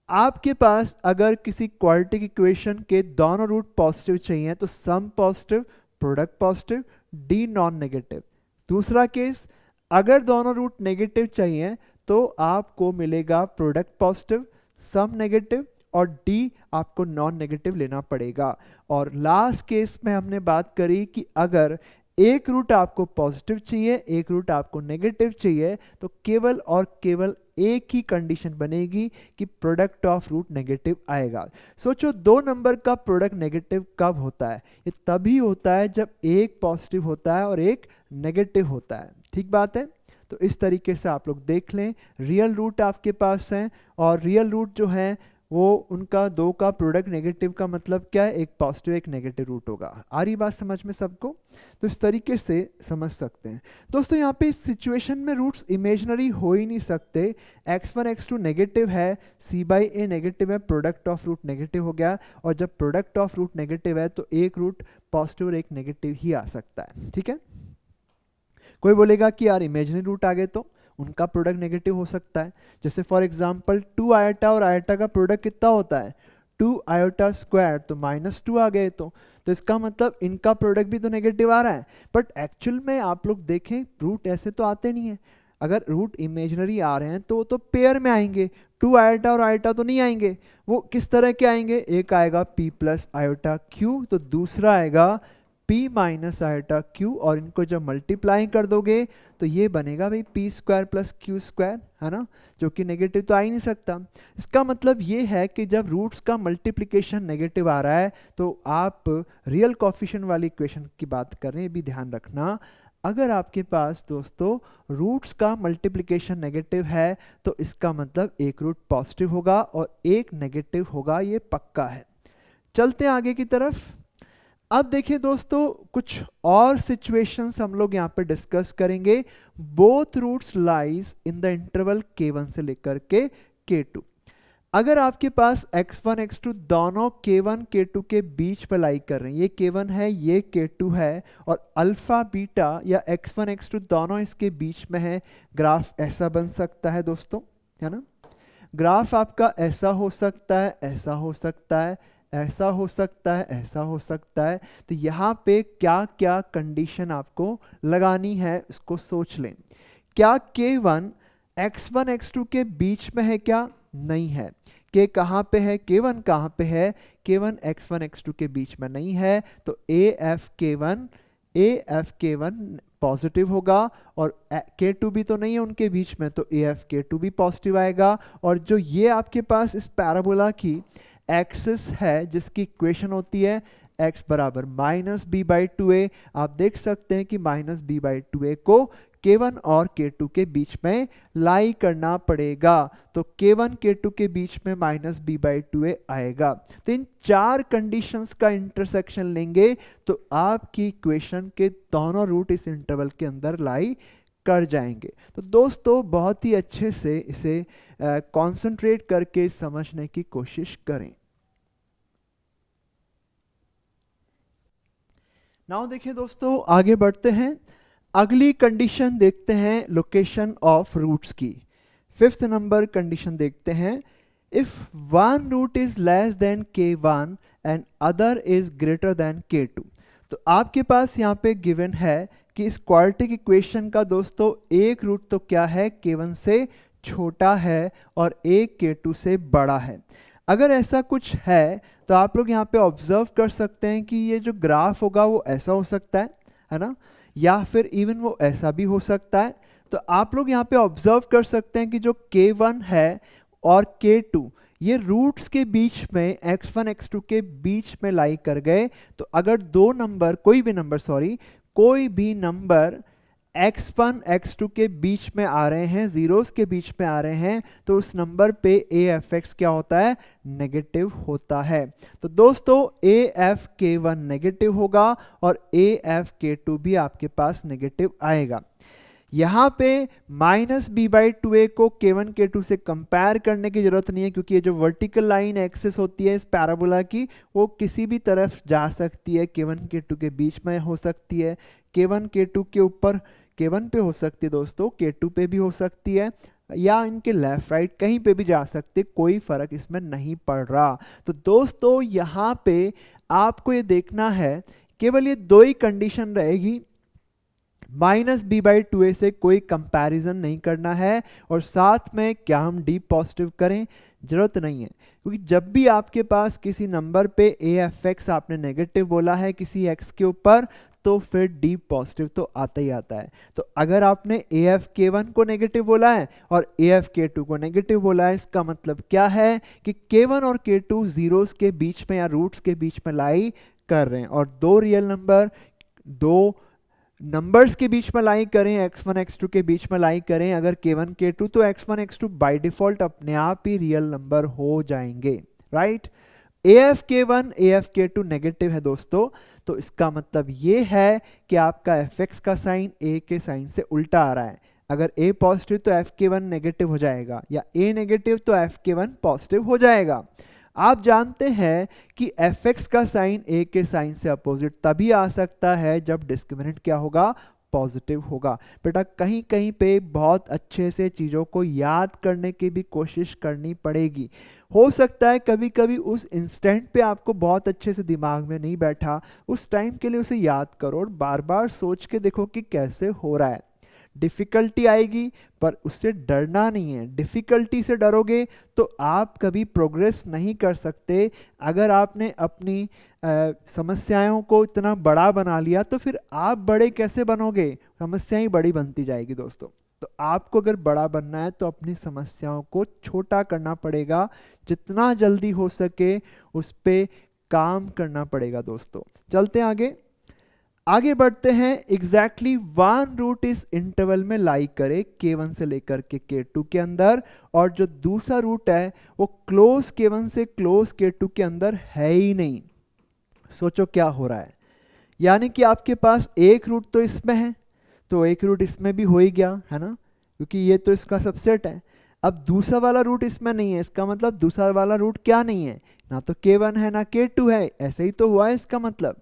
आपके पास अगर किसी क्वाड्रेटिक इक्वेशन के दोनों रूट पॉजिटिव चाहिए तो sum positive, product positive, D non negative. दूसरा केस, अगर दोनों रूट नेगेटिव चाहिए तो आपको मिलेगा प्रोडक्ट पॉजिटिव, सम नेगेटिव और डी आपको नॉन नेगेटिव लेना पड़ेगा। और लास्ट केस में हमने बात करी कि अगर एक रूट आपको पॉजिटिव चाहिए, एक रूट आपको नेगेटिव चाहिए, तो केवल और केवल एक ही कंडीशन बनेगी कि प्रोडक्ट ऑफ रूट नेगेटिव आएगा। सोचो, दो नंबर का प्रोडक्ट नेगेटिव कब होता है, ये तभी होता है जब एक पॉजिटिव होता है और एक नेगेटिव होता है। ठीक बात है। तो इस तरीके से आप लोग देख लें, रियल रूट आपके पास हैं और रियल रूट जो है वो उनका दो का प्रोडक्ट नेगेटिव का मतलब क्या है, एक पॉजिटिव एक नेगेटिव रूट होगा। आ रही बात समझ में सबको? तो इस तरीके से समझ सकते हैं दोस्तों। यहाँ पे इस सिचुएशन में रूट्स इमेजिनरी हो ही नहीं सकते। x1 x2 नेगेटिव है, C/A नेगेटिव है, प्रोडक्ट ऑफ रूट नेगेटिव हो गया, और जब प्रोडक्ट ऑफ रूट नेगेटिव है तो एक रूट पॉजिटिव और एक नेगेटिव ही आ सकता है। ठीक है। कोई बोलेगा कि यार इमेजिनरी रूट आ गए तो उनका प्रोडक्ट नेगेटिव हो सकता है। जैसे फॉर एग्जांपल 2 आयोटा और आयोटा का प्रोडक्ट कितना होता है, 2 आयोटा स्क्वायर, तो -2 आ गए तो इसका मतलब इनका प्रोडक्ट भी तो नेगेटिव आ रहा है। बट एक्चुअल में आप लोग देखें रूट ऐसे तो आते नहीं है। अगर रूट इमेजिनरी आ रहे हैं तो पेयर में आएंगे, 2 आयोटा और आयोटा तो नहीं आएंगे। वो किस तरह के आएंगे, एक आएगा p प्लस आयोटा q, तो दूसरा आएगा p माइनस आयोटा q, और इनको जब मल्टीप्लाई कर दोगे तो ये बनेगा भाई p square plus q square, है ना, जो कि नेगेटिव तो आ ही नहीं सकता। इसका मतलब ये है कि जब रूट्स का मल्टीप्लिकेशन नेगेटिव आ रहा है तो आप रियल कोफिशिएंट वाली इक्वेशन की बात कर रहे हैं, ये भी ध्यान रखना। अगर आपके पास दोस्तों रूट्स का मल्टीप्लिकेशन नेगेटिव है तो इसका मतलब एक रूट पॉजिटिव होगा और एक नेगेटिव होगा, ये पक्का है। चलते हैं आगे की तरफ। अब देखिए दोस्तों कुछ और सिचुएशंस हम लोग यहाँ पे डिस्कस करेंगे। Both roots lies in the interval k1 से लेकर के k2। अगर आपके पास x1 x2 दोनों k1 k2 के बीच पे लाई कर रहे हैं, ये k1 है ये k2 है, और अल्फा बीटा या x1 x2 दोनों इसके बीच में है, ग्राफ ऐसा बन सकता है दोस्तों, है ना। ग्राफ आपका ऐसा हो सकता है, ऐसा हो सकता है, ऐसा हो सकता है, ऐसा हो सकता है। तो यहाँ पे क्या क्या कंडीशन आपको लगानी है उसको सोच लें। क्या k1 x1 x2 के बीच में है? क्या नहीं है। k कहाँ पे है? k1 कहाँ पे है? k1 x1 x2 के बीच में नहीं है, तो AF k1 पॉजिटिव होगा, और k2 भी तो नहीं है उनके बीच में, तो AF k2 भी पॉजिटिव आएगा। और जो ये आपके पास इस पैराबोला की एक्सिस है जिसकी इक्वेशन होती है x बराबर माइनस बी बाई टू ए, आप देख सकते हैं कि माइनस बी बाई टू ए को k1 और k2 के बीच में लाई करना पड़ेगा, तो k1 k2 के बीच में माइनस बी बाई टू ए आएगा। तो इन चार कंडीशंस का इंटरसेक्शन लेंगे तो आपकी इक्वेशन के दोनों रूट इस इंटरवल के अंदर लाई कर जाएंगे। तो दोस्तों बहुत ही अच्छे से इसे कंसंट्रेट करके समझने की कोशिश करें। नाउ देखिए दोस्तों आगे बढ़ते हैं। अगली कंडीशन देखते हैं लोकेशन ऑफ रूट्स की। फिफ्थ नंबर कंडीशन देखते हैं। If one root is less than k1 and other is greater than k2। तो आपके पास यहाँ पे गिवन है कि इस क्वाड्रेटिक इक्वेशन का दोस्तों एक रूट तो क्या है, k1 से छोटा है और एक k2 से बड़ा है। अगर ऐसा कुछ है तो आप लोग यहाँ पे ऑब्जर्व कर सकते हैं कि ये जो ग्राफ होगा वो ऐसा हो सकता है ना, या फिर इवन वो ऐसा भी हो सकता है। तो आप लोग यहाँ पे ऑब्जर्व कर सकते हैं कि जो k1 है और k2 ये रूट्स के बीच में x1 x2 के बीच में लाई कर गए। तो अगर दो नंबर कोई भी नंबर x1 x2 के बीच में आ रहे हैं, जीरोस के बीच में आ रहे हैं, तो उस नंबर पे AFX क्या होता है, नेगेटिव होता है। तो दोस्तों AFK1 नेगेटिव होगा और AFK2 भी आपके पास नेगेटिव आएगा। यहाँ पे माइनस बी बाई टू ए को k1 k2 से कंपेयर करने की जरूरत नहीं है, क्योंकि ये जो वर्टिकल लाइन एक्सिस होती है इस पैराबोला की वो किसी भी तरफ जा सकती है, k1 k2 के बीच में हो सकती है, k1 k2 के ऊपर k1 पे हो सकती है दोस्तों, k2 पे भी हो सकती है, या इनके लेफ्ट राइट कहीं पे भी जा सकते, कोई फर्क इसमें नहीं पड़ रहा। तो दोस्तों यहाँ पे आपको ये देखना है केवल ये दो ही कंडीशन रहेगी, माइनस बी बाई टू ए से कोई कंपैरिजन नहीं करना है, और साथ में क्या हम डी पॉजिटिव करें, जरूरत नहीं है, क्योंकि जब भी आपके पास किसी नंबर पे AFX आपने नेगेटिव बोला है किसी x के ऊपर, तो फिर डी पॉजिटिव तो आता ही आता है। तो अगर आपने AFK1 को नेगेटिव बोला है और AFK2 को नेगेटिव बोला है, इसका मतलब क्या है कि k1 और k2 जीरोस के बीच में या रूट्स के बीच में लाई कर रहे हैं, और दो रियल नंबर दो नंबर्स के बीच में लाई करें, x1 x2 के बीच में लाई करें अगर k1 k2, तो x1 x2 बाय डिफॉल्ट अपने आप ही रियल नंबर हो जाएंगे, राइट। AFK1 AFK2 नेगेटिव है दोस्तों, तो इसका मतलब ये है कि आपका fx का साइन a के साइन से उल्टा आ रहा है। अगर a पॉजिटिव तो FK1 नेगेटिव हो जाएगा, या a नेगेटिव तो FK1 पॉजिटिव हो जाएगा। आप जानते हैं कि fx का साइन a के साइन से अपोजिट तभी आ सकता है जब डिस्क्रिमिनेंट क्या होगा, पॉजिटिव होगा। बेटा कहीं कहीं पे बहुत अच्छे से चीज़ों को याद करने की भी कोशिश करनी पड़ेगी। हो सकता है कभी कभी उस इंस्टेंट पे आपको बहुत अच्छे से दिमाग में नहीं बैठा, उस टाइम के लिए उसे याद करो और बार बार सोच के देखो कि कैसे हो रहा है। डिफ़िकल्टी आएगी पर उससे डरना नहीं है। डिफ़िकल्टी से डरोगे तो आप कभी प्रोग्रेस नहीं कर सकते। अगर आपने अपनी समस्याओं को इतना बड़ा बना लिया तो फिर आप बड़े कैसे बनोगे, समस्याएं बड़ी बनती जाएगी दोस्तों। तो आपको अगर बड़ा बनना है तो अपनी समस्याओं को छोटा करना पड़ेगा, जितना जल्दी हो सके उस पे काम करना पड़ेगा दोस्तों। चलते हैं आगे बढ़ते हैं। एग्जैक्टली वन रूट इस इंटरवल में लाई करे K1 से लेकर के K2 के अंदर, और जो दूसरा रूट है वो क्लोज K1 से क्लोज K2 के अंदर है ही नहीं। सोचो क्या हो रहा है, यानी कि आपके पास एक रूट तो इसमें है तो एक रूट इसमें भी हो ही गया है ना, क्योंकि ये तो इसका सबसेट है। अब दूसरा वाला रूट इसमें नहीं है, इसका मतलब दूसरा वाला रूट क्या नहीं है, ना तो K1 है ना K2 है, ऐसे ही तो हुआ है इसका मतलब।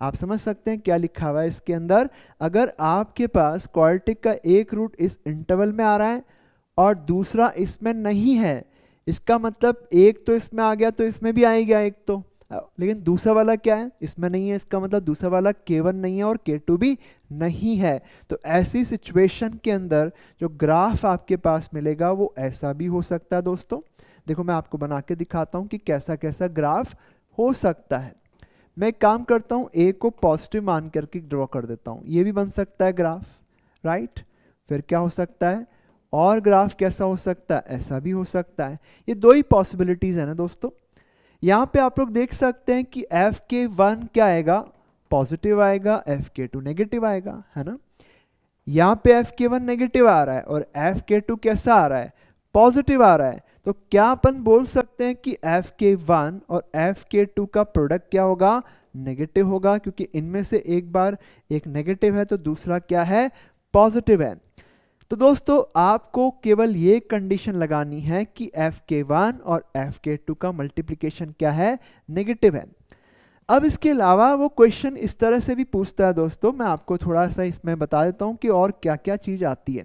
आप समझ सकते हैं क्या लिखा हुआ है इसके अंदर। अगर आपके पास क्वाड्रेटिक का एक रूट इस इंटरवल में आ रहा है और दूसरा इसमें नहीं है, इसका मतलब एक तो इसमें आ गया तो इसमें भी आएगा एक तो, लेकिन दूसरा वाला क्या है, इसमें नहीं है, इसका मतलब दूसरा वाला K1 नहीं है और K2 भी नहीं है। तो ऐसी सिचुएशन के अंदर जो ग्राफ आपके पास मिलेगा वो ऐसा भी हो सकता है दोस्तों। देखो मैं आपको बना के दिखाता हूं कि कैसा कैसा ग्राफ हो सकता है। मैं एक काम करता हूं, ए को पॉजिटिव मान करके ड्रॉ कर देता हूं, ये भी बन सकता है ग्राफ, राइट। फिर क्या हो सकता है, और ग्राफ कैसा हो सकता है, ऐसा भी हो सकता है। ये दो ही पॉसिबिलिटीज है ना दोस्तों। यहाँ पे आप लोग देख सकते हैं कि Fk1 क्या आएगा, पॉजिटिव आएगा, Fk2 नेगेटिव आएगा, है ना। यहाँ पे Fk1 नेगेटिव आ रहा है और Fk2 कैसा आ रहा है, पॉजिटिव आ रहा है। तो क्या अपन बोल सकते हैं कि Fk1 और Fk2 का प्रोडक्ट क्या होगा, नेगेटिव होगा, क्योंकि इनमें से एक बार एक नेगेटिव है तो दूसरा क्या है, पॉजिटिव है। तो दोस्तों आपको केवल ये कंडीशन लगानी है कि Fk1 और Fk2 का मल्टीप्लिकेशन क्या है, नेगेटिव है। अब इसके अलावा वो क्वेश्चन इस तरह से भी पूछता है दोस्तों, मैं आपको थोड़ा सा इसमें बता देता हूँ कि और क्या क्या चीज़ आती है।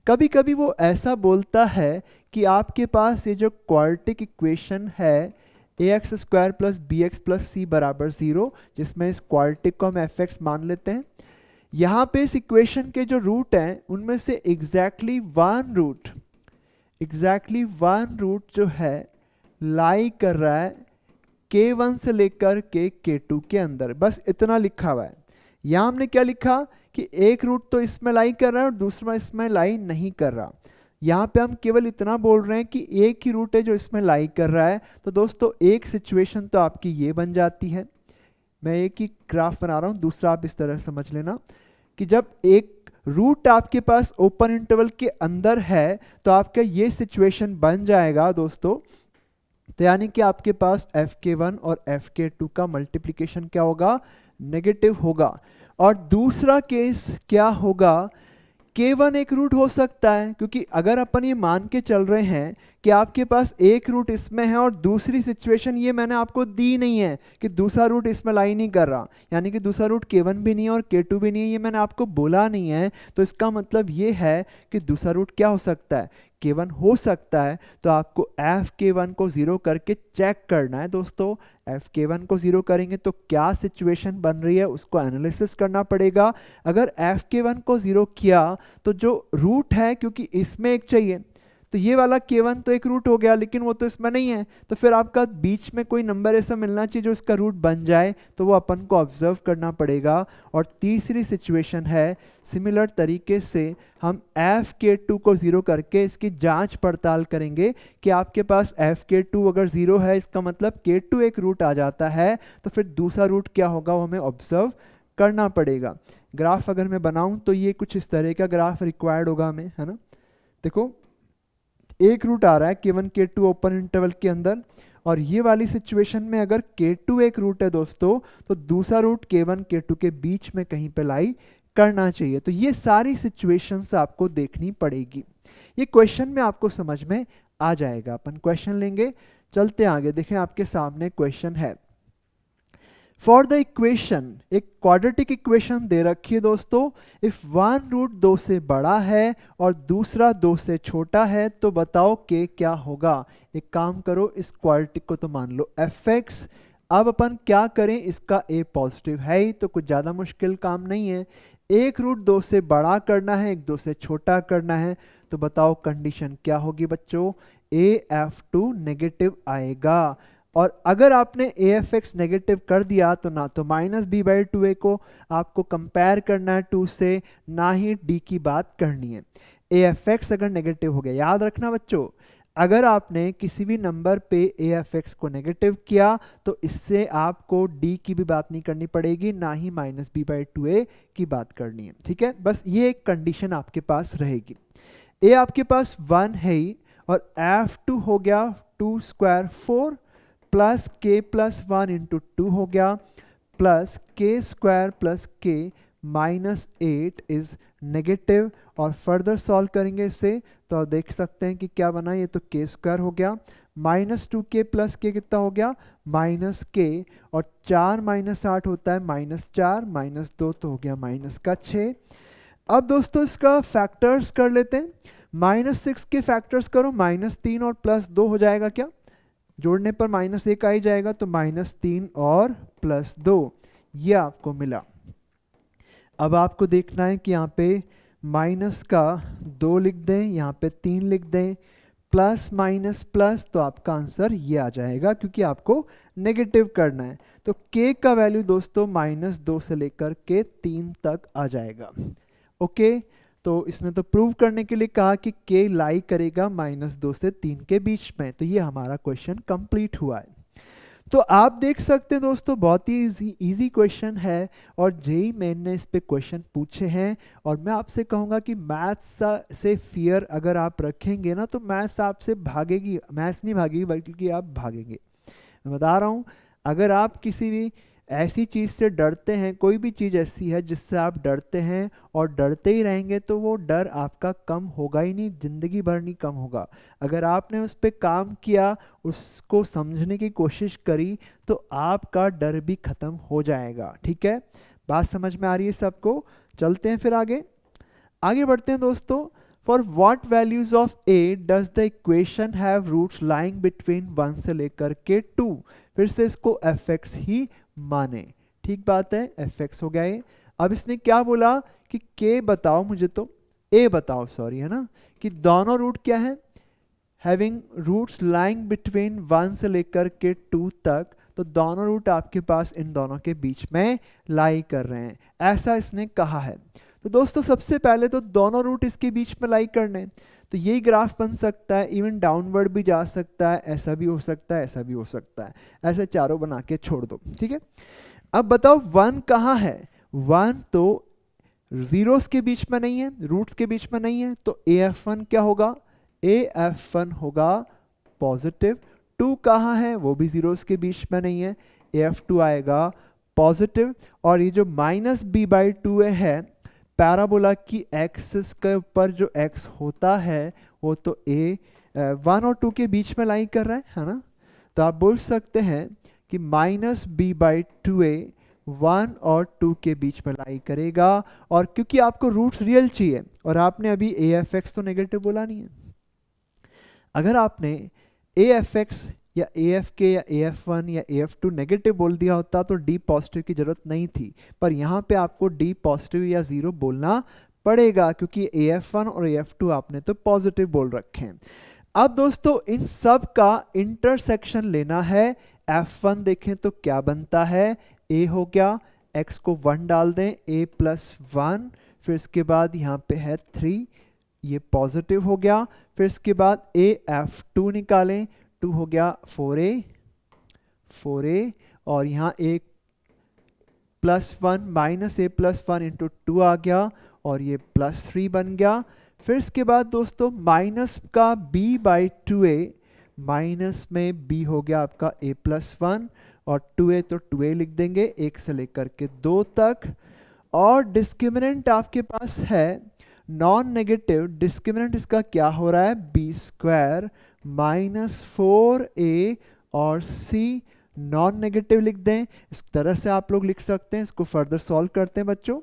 कभी कभी वो ऐसा बोलता है कि आपके पास ये जो क्वाड्रेटिक इक्वेशन है ax square plus b x plus c बराबर 0, जिसमें इस क्वाड्रेटिक को हम fx मान लेते हैं। यहाँ पे इस इक्वेशन के जो रूट हैं उनमें से एग्जैक्टली वन रूट जो है लाई कर रहा है K1 से लेकर के K2 के अंदर, बस इतना लिखा हुआ है। यहाँ हमने क्या लिखा कि एक रूट तो इसमें लाई कर रहा है और दूसरा इसमें लाई नहीं कर रहा। यहाँ पे हम केवल इतना बोल रहे हैं कि एक ही रूट है जो इसमें लाई कर रहा है। तो दोस्तों एक सिचुएशन तो आपकी ये बन जाती है, मैं एक ही ग्राफ बना रहा हूँ, दूसरा आप इस तरह समझ लेना कि जब एक रूट आपके पास ओपन इंटरवल के अंदर है तो आपका ये सिचुएशन बन जाएगा दोस्तों। तो यानी कि आपके पास Fk1 और Fk2 का मल्टीप्लिकेशन क्या होगा, नेगेटिव होगा। और दूसरा केस क्या होगा, K1 एक रूट हो सकता है, क्योंकि अगर अपन ये मान के चल रहे हैं कि आपके पास एक रूट इसमें है और दूसरी सिचुएशन ये मैंने आपको दी नहीं है कि दूसरा रूट इसमें लाई नहीं कर रहा, यानी कि दूसरा रूट K1 भी नहीं है और K2 भी नहीं है, ये मैंने आपको बोला नहीं है। तो इसका मतलब ये है कि दूसरा रूट क्या हो सकता है, K1 हो सकता है। तो आपको Fk1 को 0 करके चेक करना है दोस्तों। Fk1 को 0 करेंगे तो क्या सिचुएशन बन रही है उसको एनालिसिस करना पड़ेगा। अगर Fk1 को 0 किया तो जो रूट है, क्योंकि इसमें एक चाहिए, तो ये वाला K1 तो एक रूट हो गया, लेकिन वो तो इसमें नहीं है, तो फिर आपका बीच में कोई नंबर ऐसा मिलना चाहिए जो इसका रूट बन जाए, तो वो अपन को ऑब्जर्व करना पड़ेगा। और तीसरी सिचुएशन है, सिमिलर तरीके से हम Fk2 को 0 करके इसकी जांच पड़ताल करेंगे कि आपके पास Fk2 अगर 0 है इसका मतलब K2 एक रूट आ जाता है, तो फिर दूसरा रूट क्या होगा वो हमें ऑब्जर्व करना पड़ेगा। ग्राफ अगर मैं बनाऊं तो ये कुछ इस तरह का ग्राफ रिक्वायर्ड होगा हमें, है ना। देखो एक रूट आ रहा है K1 K2 ओपन इंटरवल के अंदर, और ये वाली सिचुएशन में अगर K2 एक रूट है दोस्तों तो दूसरा रूट K1 K2 के बीच में कहीं पे लाई करना चाहिए। तो ये सारी सिचुएशंस आपको देखनी पड़ेगी। ये क्वेश्चन में आपको समझ में आ जाएगा। अपन क्वेश्चन लेंगे, चलते आगे। देखें आपके सामने क्वेश्चन है। फॉर द इक्वेशन, एक क्वाड्रेटिक इक्वेशन दे रखी है दोस्तों। इफ वन रूट 2 से बड़ा है और दूसरा 2 से छोटा है तो बताओ के क्या होगा। एक काम करो, इस क्वाड्रेटिक को तो मान लो fx, अब अपन क्या करें, इसका a पॉजिटिव है ही तो कुछ ज़्यादा मुश्किल काम नहीं है। एक रूट 2 से बड़ा करना है, एक 2 से छोटा करना है, तो बताओ कंडीशन क्या होगी बच्चों, AF2 नेगेटिव आएगा। और अगर आपने AFX नेगेटिव कर दिया तो ना तो -b/2a को आपको कंपेयर करना है 2 से, ना ही d की बात करनी है। AFX अगर नेगेटिव हो गया, याद रखना बच्चों, अगर आपने किसी भी नंबर पे AFX को नेगेटिव किया तो इससे आपको d की भी बात नहीं करनी पड़ेगी, ना ही -b/2a की बात करनी है। ठीक है, बस ये एक कंडीशन आपके पास रहेगी। a आपके पास 1 है ही, और F2 हो गया 2 square 4 plus k plus 1 into 2 हो गया, plus k square plus k -8 is negative. और फर्दर सॉल्व करेंगे इसे तो आप देख सकते हैं कि क्या बना, ये तो k स्क्वायर हो गया, -2k प्लस k कितना हो गया -k, और 4 -8 होता है -4, -2 तो हो गया -6। अब दोस्तों इसका फैक्टर्स कर लेते हैं। -6 के फैक्टर्स करो, -3 और +2 हो जाएगा, क्या जोड़ने पर -1 आ ही जाएगा, तो -3 और +2 ये आपको मिला। अब आपको देखना है कि यहाँ पे माइनस का 2 लिख दें, यहाँ पे 3 लिख दें, प्लस माइनस प्लस, तो आपका आंसर ये आ जाएगा क्योंकि आपको नेगेटिव करना है। तो k का वैल्यू दोस्तों -2 से लेकर के 3 तक आ जाएगा। ओके, तो इसने तो प्रूव करने के लिए कहा कि k लाई करेगा -2 से 3 के बीच में, तो ये हमारा क्वेश्चन कंप्लीट हुआ है। तो आप देख सकते हैं दोस्तों, बहुत ही इजी क्वेश्चन है और जेईई मेन ने इस पे क्वेश्चन पूछे हैं। और मैं आपसे कहूँगा कि मैथ्स से फियर अगर आप रखेंगे ना तो मैथ्स आपसे भागेगी, मैथ्स नहीं भागेगी बल्कि आप भागेंगे। मैं बता रहा हूँ, अगर आप किसी भी ऐसी चीज़ से डरते हैं, कोई भी चीज़ ऐसी है जिससे आप डरते हैं और डरते ही रहेंगे, तो वो डर आपका कम होगा ही नहीं, ज़िंदगी भर नहीं कम होगा। अगर आपने उस पर काम किया, उसको समझने की कोशिश करी, तो आपका डर भी ख़त्म हो जाएगा। ठीक है, बात समझ में आ रही है सबको? चलते हैं फिर आगे बढ़ते हैं दोस्तों। For what values of a does the equation have roots lying between 1 से लेकर के 2। फिर से इसको fx ही माने। ठीक बात है, fx हो गया ये। अब इसने क्या बोला कि k बताओ मुझे, तो a बताओ, सॉरी, है ना, कि दोनों रूट क्या है, हैविंग रूट्स लाइंग बिटवीन 1 से लेकर के 2 तक, तो दोनों रूट आपके पास इन दोनों के बीच में लाई कर रहे हैं, ऐसा इसने कहा है। तो दोस्तों सबसे पहले तो दोनों रूट इसके बीच में लाई करने, तो यही ग्राफ बन सकता है, इवन डाउनवर्ड भी जा सकता है, ऐसा भी हो सकता है, ऐसा भी हो सकता है, ऐसे चारों बना के छोड़ दो। ठीक है, अब बताओ 1 कहाँ है, 1 तो जीरोस के बीच में नहीं है, रूट्स के बीच में नहीं है, तो AF1 क्या होगा, AF1 होगा पॉजिटिव। 2 कहाँ है, वो भी जीरोस के बीच में नहीं है, AF2 आएगा पॉजिटिव। और ये जो -b/2a है, पैराबोला की एक्सिस के ऊपर जो x होता है वो तो 1 और 2 के बीच में लाई कर रहा है ना, तो आप बोल सकते हैं कि -b/2a 1 और 2 के बीच में लाई करेगा। और क्योंकि आपको रूट्स रियल चाहिए और आपने अभी AFX तो नेगेटिव बोला नहीं है, अगर आपने AFX या AFK या AF1 या AF2 नेगेटिव बोल दिया होता तो D पॉजिटिव की जरूरत नहीं थी, पर यहाँ पे आपको D पॉजिटिव या 0 बोलना पड़ेगा क्योंकि AF1 और AF2 आपने तो पॉजिटिव बोल रखे हैं। अब दोस्तों इन सब का इंटरसेक्शन लेना है। F1 देखें तो क्या बनता है, A हो गया, X को 1 डाल दें, A + 1, फिर इसके बाद यहाँ पे है 3, ये पॉजिटिव हो गया। फिर इसके बाद AF2 निकालें, 2 हो गया 4a, और यहाँ एक +1 -a + 1 इंटू 2 आ गया और ये +3 बन गया। फिर इसके बाद दोस्तों माइनस का b/2a, माइनस में b हो गया आपका a + 1 और 2a तो 2a लिख देंगे 1 से लेकर के 2 तक। और डिस्क्रिमिनेंट आपके पास है नॉन नेगेटिव, डिस्क्रिमिनेंट इसका क्या हो रहा है, b² -4a और c नॉन नेगेटिव लिख दें। इस तरह से आप लोग लिख सकते हैं, इसको फर्दर सॉल्व करते हैं बच्चों।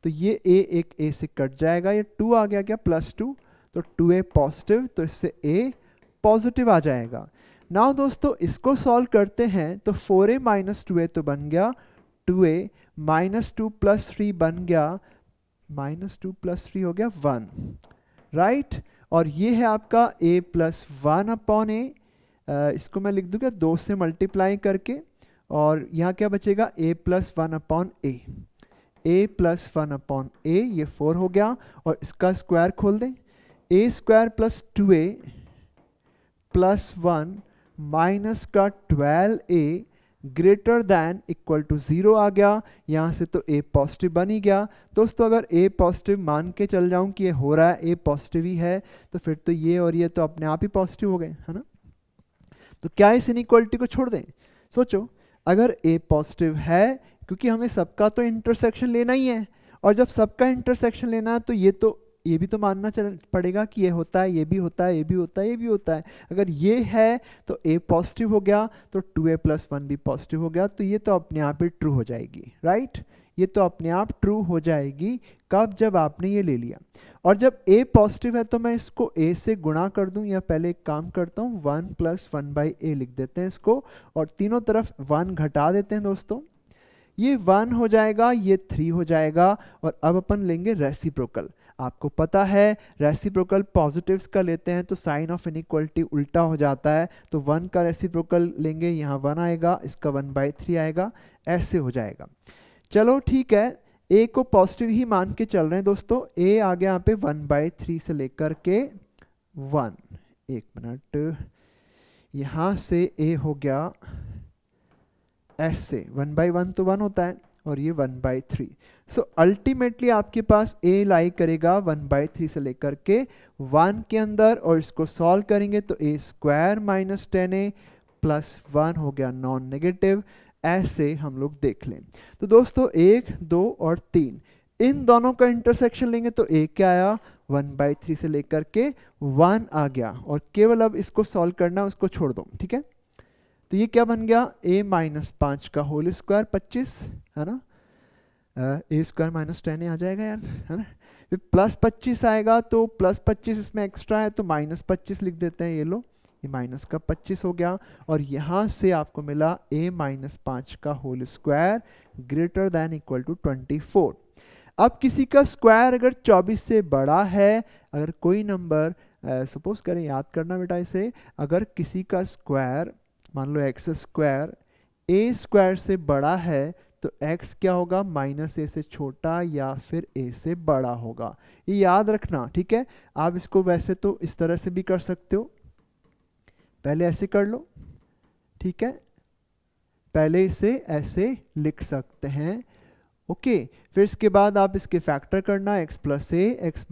तो ये a एक a से कट जाएगा, ये 2 आ गया क्या +2, तो 2a पॉजिटिव, तो इससे a पॉजिटिव आ जाएगा। नाउ दोस्तों इसको सॉल्व करते हैं तो 4a माइनस 2a तो बन गया 2a माइनस 2 प्लस 3 बन गया माइनस 2 प्लस 3 हो गया 1, राइट। और ये है आपका a प्लस 1 अपॉन ए, इसको मैं लिख दूंगा 2 से मल्टीप्लाई करके, और यहाँ क्या बचेगा a plus 1 upon a plus 1 upon a, ये 4 हो गया। और इसका स्क्वायर खोल दें, a square plus 2a plus 1 minus का 12a greater than equal to 0 आ गया। यहाँ से तो a पॉजिटिव बन ही गया। दोस्तों अगर a पॉजिटिव मान के चल जाऊँ कि ये हो रहा है, a पॉजिटिव ही है, तो फिर तो ये और ये तो अपने आप ही पॉजिटिव हो गए, है ना। तो क्या इस इनइक्वालिटी को छोड़ दें? सोचो, अगर a पॉजिटिव है, क्योंकि हमें सबका तो इंटरसेक्शन लेना ही है, और जब सबका इंटरसेक्शन लेना है तो ये भी तो मानना पड़ेगा कि ये होता है, ये भी होता है, ये भी होता है, ये भी होता है। अगर ये है तो a पॉजिटिव हो गया, तो 2a प्लस 1 भी पॉजिटिव हो गया, तो ये तो अपने आप ही ट्रू हो जाएगी, राइट। ये तो अपने आप ट्रू हो जाएगी। कब? जब आपने ये ले लिया। और जब a पॉजिटिव है तो मैं इसको a से गुणा कर दूं, या पहले एक काम करता हूं 1 प्लस 1 बाई ए लिख देते हैं इसको, और तीनों तरफ 1 घटा देते हैं दोस्तों। ये 1 हो जाएगा, ये 3 हो जाएगा, और अब अपन लेंगे रेसिप्रोकल। आपको पता है रेसिप्रोकल पॉजिटिव्स का लेते हैं तो साइन ऑफ इनइक्वालिटी उल्टा हो जाता है, तो 1 का रेसिप्रोकल लेंगे, यहाँ 1 आएगा, इसका 1/3 आएगा, ऐसे हो जाएगा। चलो ठीक है, a को पॉजिटिव ही मान के चल रहे हैं दोस्तों। a आ गया यहाँ पे 1/3 से लेकर के 1, एक मिनट, यहाँ से a हो गया ऐसे 1/1 तो 1 होता है, और ये 1/3। सो अल्टीमेटली आपके पास a लाई करेगा 1/3 से लेकर के 1 के अंदर, और इसको सॉल्व करेंगे तो a square minus 10a plus 1 हो गया नॉन नेगेटिव। ऐसे हम लोग देख लें तो दोस्तों 1, 2 और 3 इन दोनों का इंटरसेक्शन लेंगे तो a क्या आया 1/3 से लेकर के 1 आ गया, और केवल अब इसको सॉल्व करना है, उसको छोड़ दो, ठीक है। तो ये क्या बन गया a माइनस 5 का होल स्क्वायर 25, है ना, a स्क्वायर माइनस 10 आ जाएगा यार, है ना। फिर प्लस 25 आएगा, तो प्लस 25 इसमें एक्स्ट्रा है तो माइनस 25 लिख देते हैं, ये लो, ये माइनस का 25 हो गया। और यहाँ से आपको मिला a माइनस 5 का whole square greater than equal to 24। अब किसी का स्क्वायर अगर 24 से बड़ा है, अगर कोई नंबर सपोज करें, याद करना बेटा इसे, अगर किसी का स्क्वायर मान लो एक्स स्क्वायर a स्क्वायर से बड़ा है, तो x क्या होगा माइनस a से छोटा या फिर a से बड़ा होगा, ये याद रखना, ठीक है। आप इसको वैसे तो इस तरह से भी कर सकते हो, पहले ऐसे कर लो, ठीक है, पहले इसे ऐसे लिख सकते हैं, ओके। फिर इसके बाद आप इसके फैक्टर करना, x प्लस ए एक्स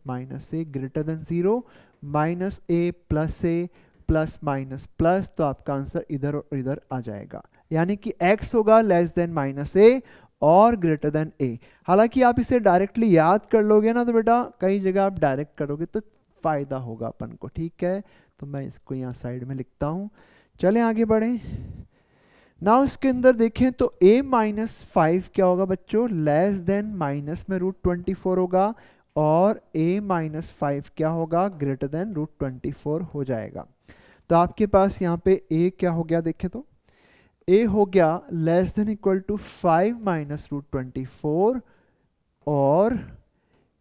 माइनस ए ग्रेटर देन 0 माइनस ए प्लस माइनस प्लस, तो आपका आंसर इधर और इधर आ जाएगा, यानी कि x होगा लेस देन माइनस ए और ग्रेटर देन ए। हालांकि आप इसे डायरेक्टली याद कर लोगे ना, तो बेटा कई जगह आप डायरेक्ट करोगे तो फायदा होगा अपन को, ठीक है। तो मैं इसको यहाँ साइड में लिखता हूँ, चलें आगे बढ़ें। नाउ इसके अंदर देखें तो a माइनस 5 क्या होगा बच्चों, लेस देन माइनस में √24 होगा, और a माइनस 5 क्या होगा ग्रेटर देन √24 हो जाएगा। तो आपके पास यहाँ पे a क्या हो गया, देखें तो a हो गया less than equal to 5 minus √24, और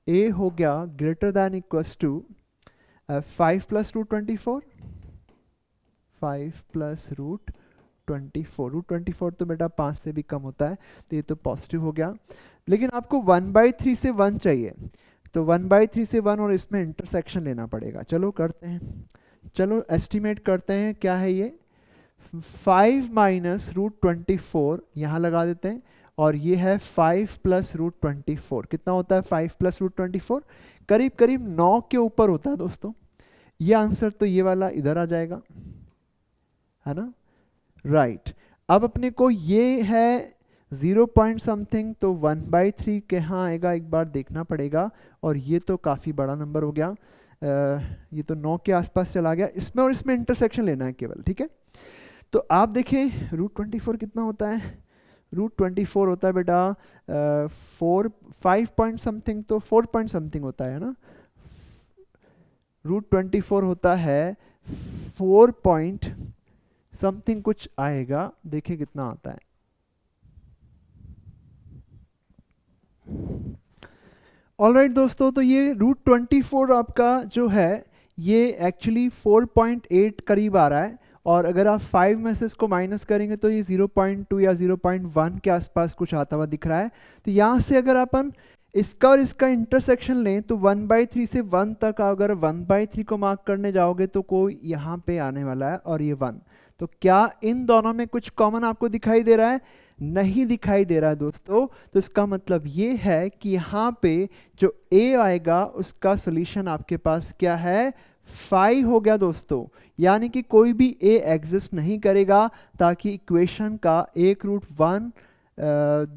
a हो गया greater than equals to 5 plus √24, 5 plus √24 तो बेटा 5 से भी कम होता है, तो ये तो पॉजिटिव हो गया। लेकिन आपको 1/3 से 1 चाहिए, तो 1/3 से 1 और इसमें इंटरसेक्शन लेना पड़ेगा। चलो करते हैं, चलो एस्टिमेट करते हैं क्या है ये, 5 माइनस √24 यहाँ लगा देते हैं, और ये है 5 प्लस √24, कितना होता है 5 प्लस √24, करीब करीब 9 के ऊपर होता है दोस्तों। ये आंसर तो ये वाला इधर आ जाएगा, है ना, राइट। अब अपने को ये है 0 पॉइंट समथिंग, तो 1/3 के यहाँ आएगा, एक बार देखना पड़ेगा, और ये तो काफ़ी बड़ा नंबर हो गया, ये तो 9 के आसपास चला गया, इसमें और इसमें इंटरसेक्शन लेना है केवल, ठीक है। तो आप देखें √24 कितना होता है, √24 होता है बेटा 5 पॉइंट समथिंग, तो 4 पॉइंट समथिंग होता है ना, √24 होता है 4 पॉइंट समथिंग कुछ आएगा, देखिए कितना आता है। ऑलराइट दोस्तों, तो ये √24 आपका जो है ये एक्चुअली 4.8 करीब आ रहा है, और अगर आप 5 में से इसको माइनस करेंगे तो ये 0.2 या 0.1 के आसपास कुछ आता हुआ दिख रहा है। तो यहाँ से अगर अपन इसका और इसका इंटरसेक्शन लें तो 1/3 से 1 तक अगर 1/3 को मार्क करने जाओगे तो कोई यहाँ पे आने वाला है और ये 1। तो क्या इन दोनों में कुछ कॉमन आपको दिखाई दे रहा है? नहीं दिखाई दे रहा है दोस्तों। तो इसका मतलब ये है कि यहाँ पे जो a आएगा उसका सॉल्यूशन आपके पास क्या है? 5 हो गया दोस्तों। यानी कि कोई भी a एग्जिस्ट नहीं करेगा, ताकि इक्वेशन का एक रूट 1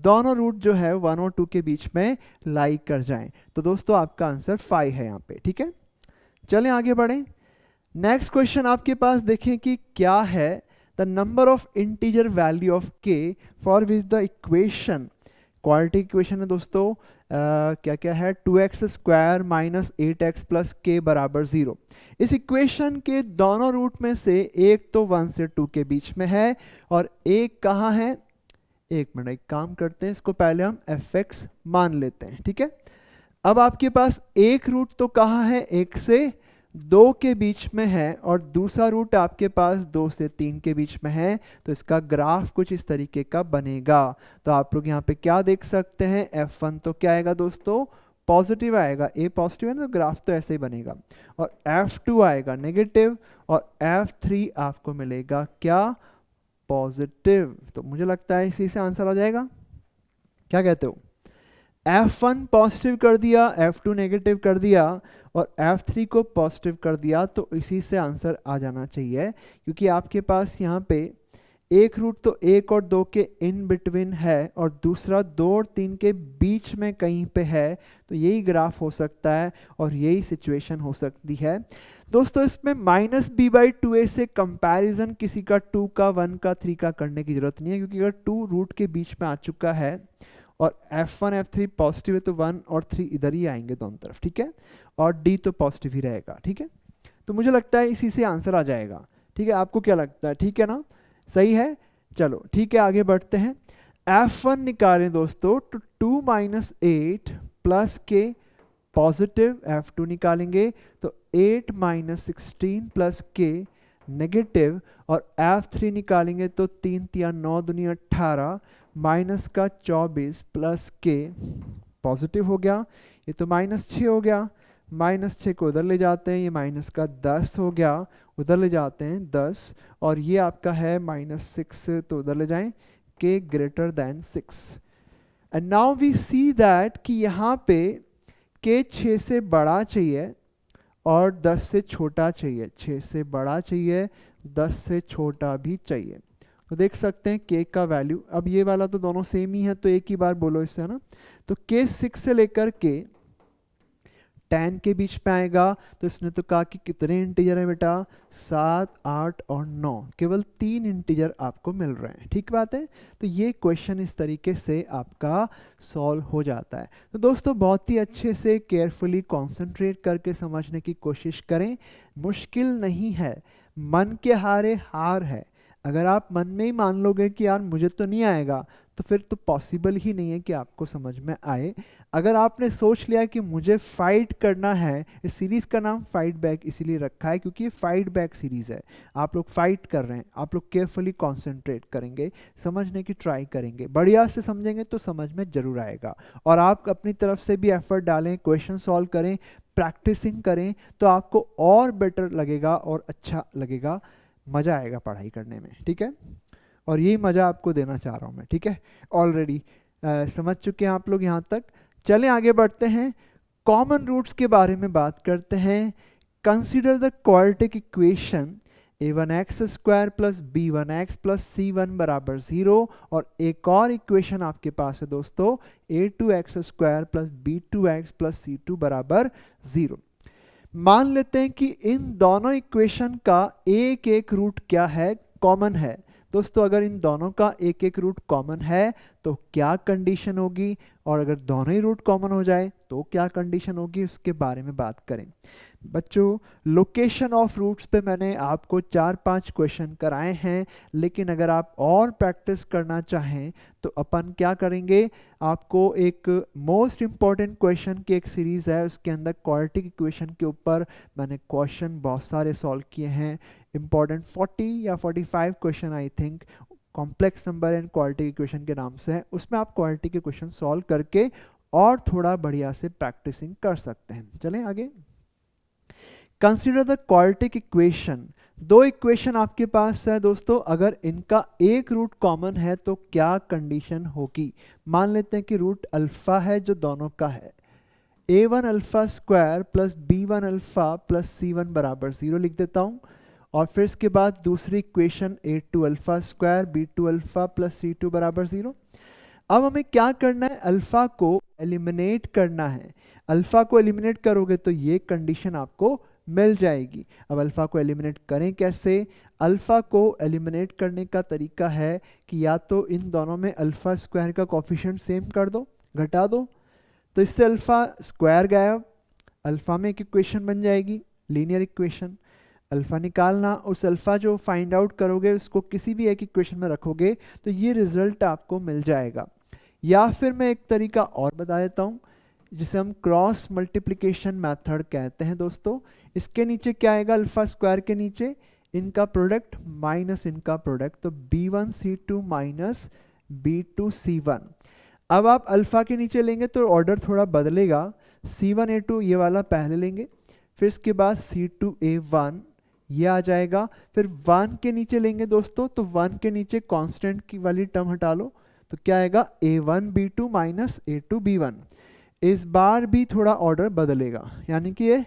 दोनों रूट जो है 1 और 2 के बीच में लाई कर जाएं। तो दोस्तों आपका आंसर 5 है यहाँ पे, ठीक है। चलें आगे बढ़ें। नेक्स्ट क्वेश्चन आपके पास देखें कि क्या है। The number of integer value of k for which the equation, quadratic equation है दोस्तों, क्या क्या है? 2x square minus 8x plus k बराबर 0। इस इक्वेशन के दोनों रूट में से एक तो 1 से 2 के बीच में है और एक कहाँ है? एक मिनट, एक काम करते हैं, इसको पहले हम fx मान लेते हैं, ठीक है। अब आपके पास एक रूट तो कहाँ है? 1 से 2 के बीच में है, और दूसरा रूट आपके पास 2 से 3 के बीच में है। तो इसका ग्राफ कुछ इस तरीके का बनेगा। तो आप लोग यहाँ पे क्या देख सकते हैं? f1 तो क्या आएगा दोस्तों? पॉजिटिव आएगा, a पॉजिटिव है ना, तो ग्राफ तो ऐसे ही बनेगा। और f2 आएगा नेगेटिव, और f3 आपको मिलेगा क्या? पॉजिटिव। तो मुझे लगता है इसी से आंसर आ जाएगा। क्या कहते हो? f1 पॉजिटिव कर दिया, f2 नेगेटिव कर दिया और f3 को पॉजिटिव कर दिया, तो इसी से आंसर आ जाना चाहिए। क्योंकि आपके पास यहाँ पे एक रूट तो 1 और 2 के इन बिटवीन है और दूसरा 2 और 3 के बीच में कहीं पे है। तो यही ग्राफ हो सकता है और यही सिचुएशन हो सकती है दोस्तों। इसमें -b/2a से कंपैरिजन किसी का 2 का 1 का 3 का करने की जरूरत नहीं है, क्योंकि अगर 2 रूट के बीच में आ चुका है और f1 f3 पॉजिटिव है तो 1 और 3 इधर ही आएंगे दोनों तरफ, ठीक है। और d तो पॉजिटिव ही रहेगा, ठीक है। तो मुझे लगता है इसी से आंसर आ जाएगा, ठीक है। आपको क्या लगता है? ठीक है ना, सही है। चलो ठीक है, आगे बढ़ते हैं। f1 निकालें दोस्तों तो 2 - 8 प्लस के पॉजिटिव, f2 निकालेंगे तो 8 - 16 प्लस के नेगेटिव, और f3 निकालेंगे तो 3 × 9 = 18 माइनस का 24 प्लस के पॉजिटिव हो गया। ये तो -6 हो गया, -6 को उधर ले जाते हैं, ये माइनस का 10 हो गया, उधर ले जाते हैं 10, और ये आपका है -6 तो उधर ले जाएं, k > 6। And now we see that कि यहाँ पे k 6 से बड़ा चाहिए और 10 से छोटा चाहिए, 6 से बड़ा चाहिए, 10 से छोटा भी चाहिए। तो देख सकते हैं k का वैल्यू, अब ये वाला तो दोनों सेम ही है तो एक ही बार बोलो इससे, है ना। तो k 6 से लेकर के 10 के बीच में आएगा। तो इसने तो कहा कि कितने इंटीजर है बेटा? 7, 8 और 9, केवल 3 इंटीजर आपको मिल रहे हैं, ठीक बात है। तो ये क्वेश्चन इस तरीके से आपका सॉल्व हो जाता है। तो दोस्तों बहुत ही अच्छे से केयरफुली कॉन्सेंट्रेट करके समझने की कोशिश करें, मुश्किल नहीं है, मन के हारे हार है। अगर आप मन में ही मान लोगे कि यार मुझे तो नहीं आएगा, तो फिर तो पॉसिबल ही नहीं है कि आपको समझ में आए। अगर आपने सोच लिया कि मुझे फाइट करना है, इस सीरीज़ का नाम फाइट बैक इसीलिए रखा है क्योंकि ये फाइट बैक सीरीज़ है। आप लोग फाइट कर रहे हैं, आप लोग केयरफुली कॉन्सेंट्रेट करेंगे, समझने की ट्राई करेंगे, बढ़िया से समझेंगे तो समझ में ज़रूर आएगा। और आप अपनी तरफ से भी एफर्ट डालें, क्वेश्चन सॉल्व करें, प्रैक्टिसिंग करें, तो आपको और बेटर लगेगा और अच्छा लगेगा, मज़ा आएगा पढ़ाई करने में, ठीक है। और यही मज़ा आपको देना चाह रहा हूँ मैं, ठीक है। ऑलरेडी समझ चुके हैं आप लोग यहाँ तक। चलें आगे बढ़ते हैं, कॉमन रूट्स के बारे में बात करते हैं। Consider the quadratic equation a1x² + b1x + c1 = 0। और एक और इक्वेशन आपके पास है दोस्तों, a2x² + b2x + c2 = 0। मान लेते हैं कि इन दोनों इक्वेशन का एक एक रूट क्या है? कॉमन है। दोस्तों अगर इन दोनों का एक एक रूट कॉमन है तो क्या कंडीशन होगी? और अगर दोनों ही रूट कॉमन हो जाए तो क्या कंडीशन होगी उसके बारे में बात करें। बच्चों, लोकेशन ऑफ रूट्स पे मैंने आपको 4-5 क्वेश्चन कराए हैं, लेकिन अगर आप और प्रैक्टिस करना चाहें तो अपन क्या करेंगे, आपको एक मोस्ट इम्पॉर्टेंट क्वेश्चन की एक सीरीज़ है, उसके अंदर क्वाड्रेटिक इक्वेशन के ऊपर मैंने क्वेश्चन बहुत सारे सॉल्व किए हैं। इम्पॉर्टेंट 40 या 45 question I think complex number and quadratic equation के नाम से है। उसमें आप क्वाड्रेटिक के क्वेश्चन सॉल्व करके और थोड़ा बढ़िया से प्रैक्टिसिंग कर सकते हैं। चलें आगे। Consider the quadratic equation. दो इक्वेशन आपके पास है दोस्तों, अगर इनका एक रूट कॉमन है तो क्या कंडीशन होगी। मान लेते हैं कि रूट अल्फा है जो दोनों का है, a1 alpha square plus b1 alpha plus c1 बराबर 0 लिख देता हूँ। और फिर इसके बाद दूसरी equation a2 alpha square b2 alpha plus c2 बराबर 0। अब हमें क्या करना है, अल्फा को एलिमिनेट करना है। अल्फा को एलिमिनेट करोगे तो ये कंडीशन आपको मिल जाएगी। अब अल्फा को एलिमिनेट करें कैसे, अल्फा को एलिमिनेट करने का तरीका है कि या तो इन दोनों में अल्फा स्क्वायर का कोफिशिएंट सेम कर दो, घटा दो, तो इससे अल्फा स्क्वायर गायब, अल्फा में एक इक्वेशन बन जाएगी लीनियर इक्वेशन। अल्फा निकालना, उस अल्फा जो फाइंड आउट करोगे उसको किसी भी एक इक्वेशन में रखोगे तो ये रिजल्ट आपको मिल जाएगा। या फिर मैं एक तरीका और बता देता हूँ जिसे हम क्रॉस मल्टीप्लिकेशन मेथड कहते हैं दोस्तों। इसके नीचे क्या आएगा, अल्फा स्क्वायर के नीचे इनका प्रोडक्ट माइनस इनका प्रोडक्ट, तो b1c2 माइनस b2c1। अब आप अल्फा के नीचे लेंगे तो ऑर्डर थोड़ा बदलेगा, c1a2 ये वाला पहले लेंगे, फिर इसके बाद c2a1 ये आ जाएगा, फिर 1 के नीचे लेंगे दोस्तों, तो 1 के नीचे कांस्टेंट की वाली टर्म हटा लो तो क्या आएगा a1 b2 minus a2 b1। इस बार भी थोड़ा ऑर्डर बदलेगा, यानी कि ये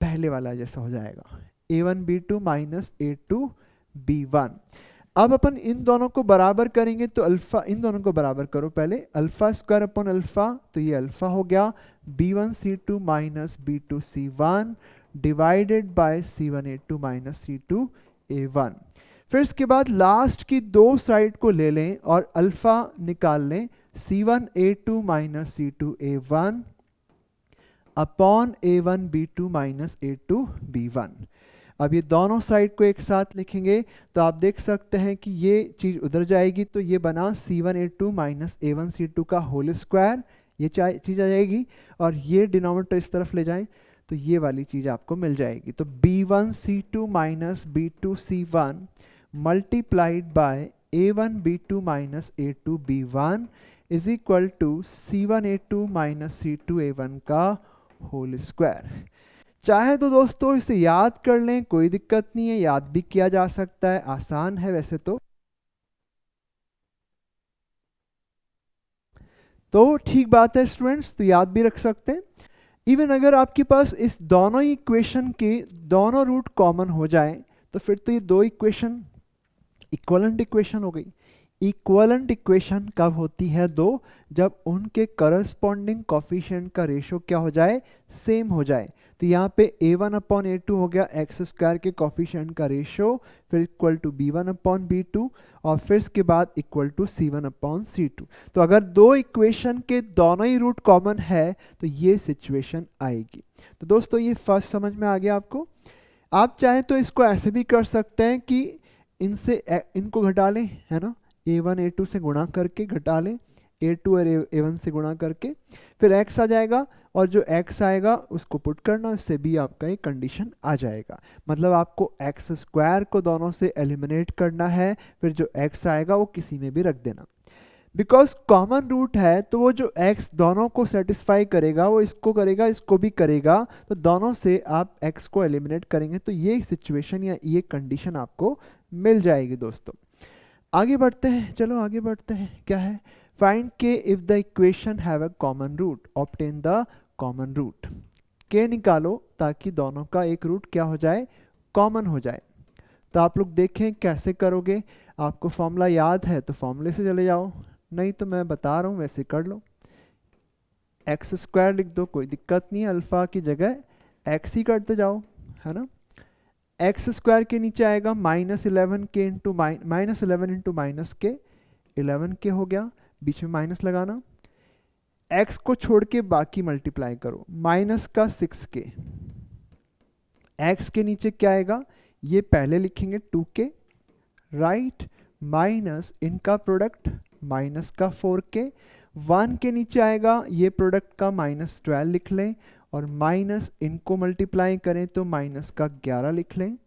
पहले वाला जैसा हो जाएगा a1 b2 minus a2 b1। अब अपन इन दोनों को बराबर करेंगे तो अल्फा, इन दोनों को बराबर करो पहले, अल्फा स्क्वायर अपॉन अल्फा, तो ये अल्फा हो गया b1c2 minus b2c1 divided by c1a2 minus c2a1। फिर इसके बाद लास्ट की दो साइड को ले लें और अल्फा निकाल लें, c1a2 minus c2a1 upon a1 b2 minus a2 b1। अब ये दोनों साइड को एक साथ लिखेंगे तो आप देख सकते हैं कि ये चीज़ उधर जाएगी तो ये बना c1a2 माइनस a1c2 का होल स्क्वायर, ये चीज़ आ जाएगी, और ये डिनोमिनेटर इस तरफ ले जाएं तो ये वाली चीज़ आपको मिल जाएगी। तो b1c2 minus b2c1 multiplied by a1 b2 minus a2 b1 is equal to c1a2 minus c2a1 का होल स्क्वायर। चाहे तो दोस्तों इसे याद कर लें, कोई दिक्कत नहीं है, याद भी किया जा सकता है, आसान है वैसे तो ठीक बात है स्टूडेंट्स, तो याद भी रख सकते हैं। इवन अगर आपके पास इस दोनों ही इक्वेशन के दोनों रूट कॉमन हो जाए तो फिर तो ये दो इक्वेशन इक्वलेंट इक्वेशन हो गई। इक्वलेंट इक्वेशन कब होती है, दो, जब उनके करस्पॉन्डिंग कोफिशिएंट का रेशो क्या हो जाए, सेम हो जाए। तो यहाँ पे a1 अपॉन a2 हो गया एक्स स्क्वायर के कोफिशिएंट का रेशो, फिर equal to b1 upon b2 और फिर इसके बाद equal to c1 upon c2। तो अगर दो इक्वेशन के दोनों ही रूट कॉमन है तो ये सिचुएशन आएगी। तो दोस्तों ये फर्स्ट समझ में आ गया आपको। आप चाहें तो इसको ऐसे भी कर सकते हैं कि इनको घटा लें, है ना, a1 a2 से गुणा करके घटा लें, a2 और a1 से गुणा करके, फिर x आ जाएगा और जो x आएगा उसको पुट करना, उससे भी आपका एक कंडीशन आ जाएगा। मतलब आपको x स्क्वायर को दोनों से एलिमिनेट करना है, फिर जो x आएगा वो किसी में भी रख देना। बिकॉज कॉमन रूट है तो वो जो x दोनों को सेटिस्फाई करेगा वो इसको करेगा, इसको भी करेगा, तो दोनों से आप x को एलिमिनेट करेंगे तो ये सिचुएशन या ये कंडीशन आपको मिल जाएगी। दोस्तों आगे बढ़ते हैं, चलो आगे बढ़ते हैं। क्या है, find K if the equation have a common root, obtain the common root. K निकालो ताकि दोनों का एक रूट क्या हो जाए, कॉमन हो जाए। तो आप लोग देखें कैसे करोगे, आपको फॉर्मूला याद है तो फॉर्मूले से चले जाओ, नहीं तो मैं बता रहा हूँ वैसे कर लो। एक्स स्क्वायर लिख दो, कोई दिक्कत नहीं है, अल्फा की जगह एक्स ही करते जाओ, है ना। एक्स स्क्वायर के नीचे आएगा -11 के इंटू -11 इंटू माइनस के, 11 के हो गया, बीच में माइनस लगाना। x को छोड़ के बाकी मल्टीप्लाई करो, माइनस का 6k, x के नीचे क्या आएगा, ये पहले लिखेंगे 2k, राइट, माइनस इनका प्रोडक्ट माइनस का 4k, 1 के नीचे आएगा ये प्रोडक्ट का -12 लिख लें, और माइनस इनको मल्टीप्लाई करें तो माइनस का 11 लिख लें।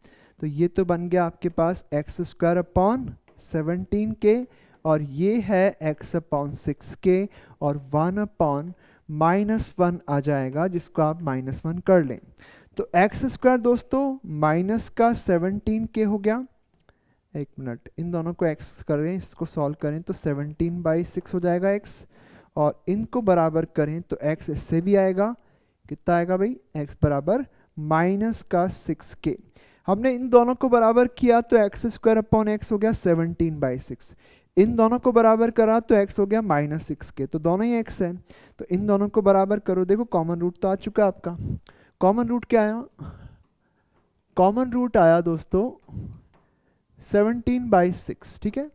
तो ये तो बन गया आपके पास x² अपॉन 17k, और ये है x अपॉन 6k, और 1 अपॉन -1 आ जाएगा जिसको आप -1 कर लें। तो x² दोस्तों माइनस का 17k हो गया। एक मिनट, इन दोनों को x करें, इसको सॉल्व करें तो 17/6 हो जाएगा x, और इनको बराबर करें तो x इससे भी आएगा, कितना आएगा भाई, x बराबर माइनस का 6k। हमने इन दोनों को बराबर किया तो x² अपॉन x हो गया 17/6, इन दोनों को बराबर करा तो x हो गया -6k, तो दोनों ही x है। तो इन दोनों को बराबर करो, देखो कॉमन रूट तो आ चुका है आपका। कॉमन रूट क्या आया, कॉमन रूट आया दोस्तों 17/6, ठीक है।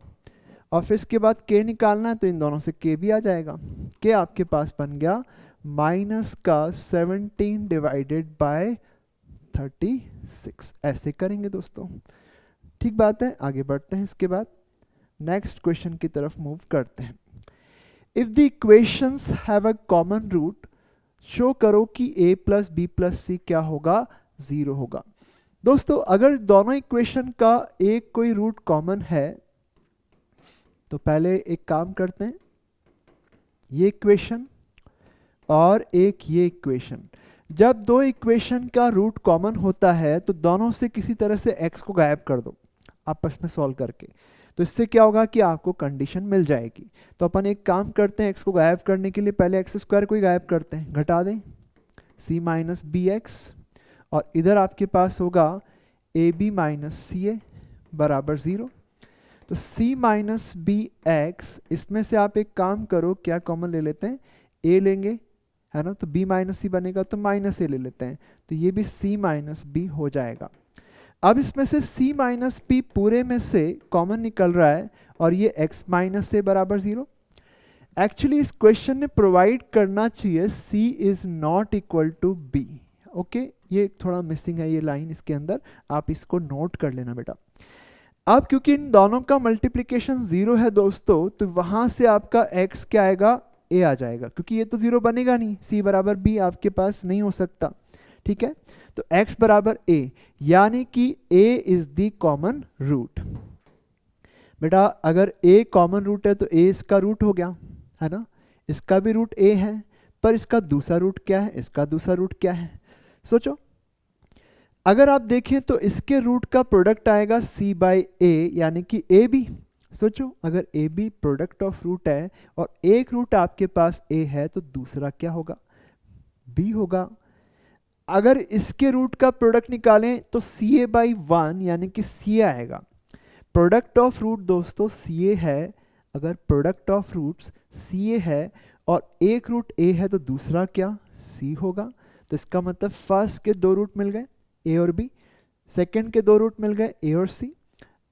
और फिर इसके बाद k निकालना है तो इन दोनों से k भी आ जाएगा, k आपके पास बन गया माइनस का 17/36, ऐसे करेंगे दोस्तों, ठीक बात है। आगे बढ़ते हैं, इसके बाद नेक्स्ट क्वेश्चन की तरफ मूव करते हैं। If the equations have a common root, show करो कि a plus B plus C क्या होगा, 0 होगा। दोस्तों अगर दोनों इक्वेशन का एक कोई रूट कॉमन है तो पहले एक काम करते हैं, ये इक्वेशन और एक ये इक्वेशन, जब दो इक्वेशन का रूट कॉमन होता है तो दोनों से किसी तरह से x को गायब कर दो आपस में सॉल्व करके, तो इससे क्या होगा कि आपको कंडीशन मिल जाएगी। तो अपन एक काम करते हैं, x को गायब करने के लिए पहले x² को ही गायब करते हैं, घटा दें c माइनस बी एक्स, और इधर आपके पास होगा ab माइनस सी ए बराबर 0। तो c माइनस बी एक्स, इसमें से आप एक काम करो, क्या कॉमन ले लेते हैं, a लेंगे है ना, तो b माइनस सी बनेगा तो माइनस ए ले लेते हैं, तो ये भी c माइनस बी हो जाएगा। अब इसमें से c माइनस बी पूरे में से कॉमन निकल रहा है, और ये x माइनस ए बराबर 0। एक्चुअली इस क्वेश्चन ने प्रोवाइड करना चाहिए c is not equal to b, okay, ये थोड़ा मिसिंग है ये लाइन इसके अंदर, आप इसको नोट कर लेना बेटा। अब क्योंकि इन दोनों का मल्टीप्लिकेशन 0 है दोस्तों, तो वहां से आपका x क्या आएगा, a आ जाएगा, क्योंकि ये तो 0 बनेगा नहीं, c बराबर b आपके पास नहीं हो सकता, ठीक है। तो x बराबर a, यानी कि a is the common root. बेटा अगर a कॉमन रूट है तो a इसका रूट हो गया है ना, इसका भी रूट a है, पर इसका दूसरा रूट क्या है, इसका दूसरा रूट क्या है, सोचो। अगर आप देखें तो इसके रूट का प्रोडक्ट आएगा c/a, यानी कि a b। सोचो अगर a b product of root है और एक रूट आपके पास a है तो दूसरा क्या होगा, b होगा। अगर इसके रूट का प्रोडक्ट निकालें तो ca/1 यानी कि c आएगा। प्रोडक्ट ऑफ रूट दोस्तों ca है, अगर प्रोडक्ट ऑफ रूट्स ca है और एक रूट a है तो दूसरा क्या, c होगा। तो इसका मतलब फर्स्ट के दो रूट मिल गए a और b, सेकंड के दो रूट मिल गए a और c।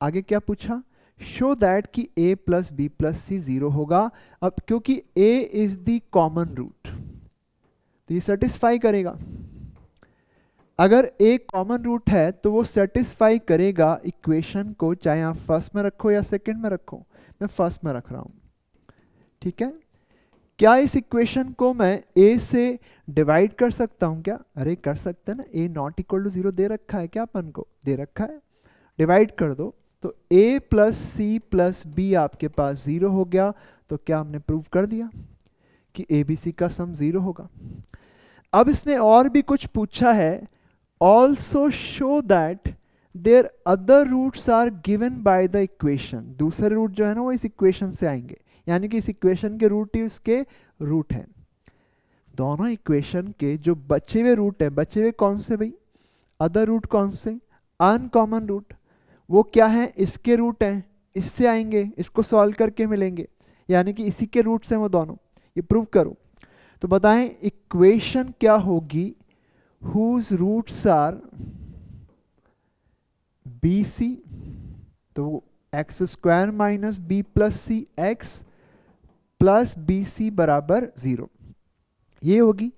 आगे क्या पूछा, शो दैट कि a plus B plus C 0 होगा। अब क्योंकि a is the common root तो ये सेटिस्फाई करेगा। अगर a कॉमन रूट है तो वो सेटिस्फाई करेगा इक्वेशन को, चाहे आप फर्स्ट में रखो या सेकंड में रखो, मैं फर्स्ट में रख रहा हूं, ठीक है। क्या इस इक्वेशन को मैं a से डिवाइड कर सकता हूं क्या, अरे कर सकते हैं ना, a नॉट इक्वल टू 0 दे रखा है क्या, अपन को दे रखा है, डिवाइड कर दो तो a plus C plus B आपके पास 0 हो गया। तो क्या हमने प्रूव कर दिया कि ए बी सी का सम 0 होगा। अब इसने और भी कुछ पूछा है, also show that there other roots are given by the equation. दूसरे रूट जो है ना वो इस इक्वेशन से आएंगे, यानी कि इस इक्वेशन के रूट ही उसके रूट हैं। दोनों इक्वेशन के जो बचे हुए रूट हैं, बचे हुए कौन से भाई, अदर रूट कौन से, अनकॉमन रूट, वो क्या है, इसके रूट हैं, इससे आएंगे, इसको सॉल्व करके मिलेंगे, यानी कि इसी के रूट्स हैं वो दोनों। ये प्रूव करो। तो बताएं इक्वेशन क्या होगी, whose roots are bc, तो x² minus B plus C X plus B C बराबर 0। ये होगी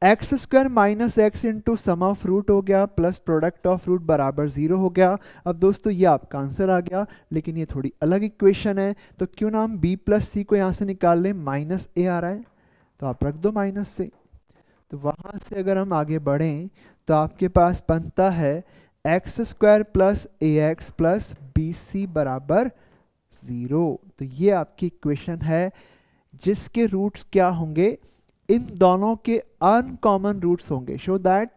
X square minus X into sum of root हो गया प्लस प्रोडक्ट ऑफ रूट बराबर 0 हो गया। अब दोस्तों ये आपका आंसर आ गया, लेकिन ये थोड़ी अलग इक्वेशन है, तो क्यों ना हम बी प्लस सी को यहाँ से निकाल लें, माइनस ए आ रहा है तो आप रख दो माइनस से। तो वहाँ से अगर हम आगे बढ़ें तो आपके पास बनता है एक्स स्क्वायर प्लस ए एक्स प्लस बी सी बराबर 0। तो ये आपकी इक्वेशन है जिसके रूट्स क्या होंगे, इन दोनों के अनकॉमन रूट्स होंगे। Show that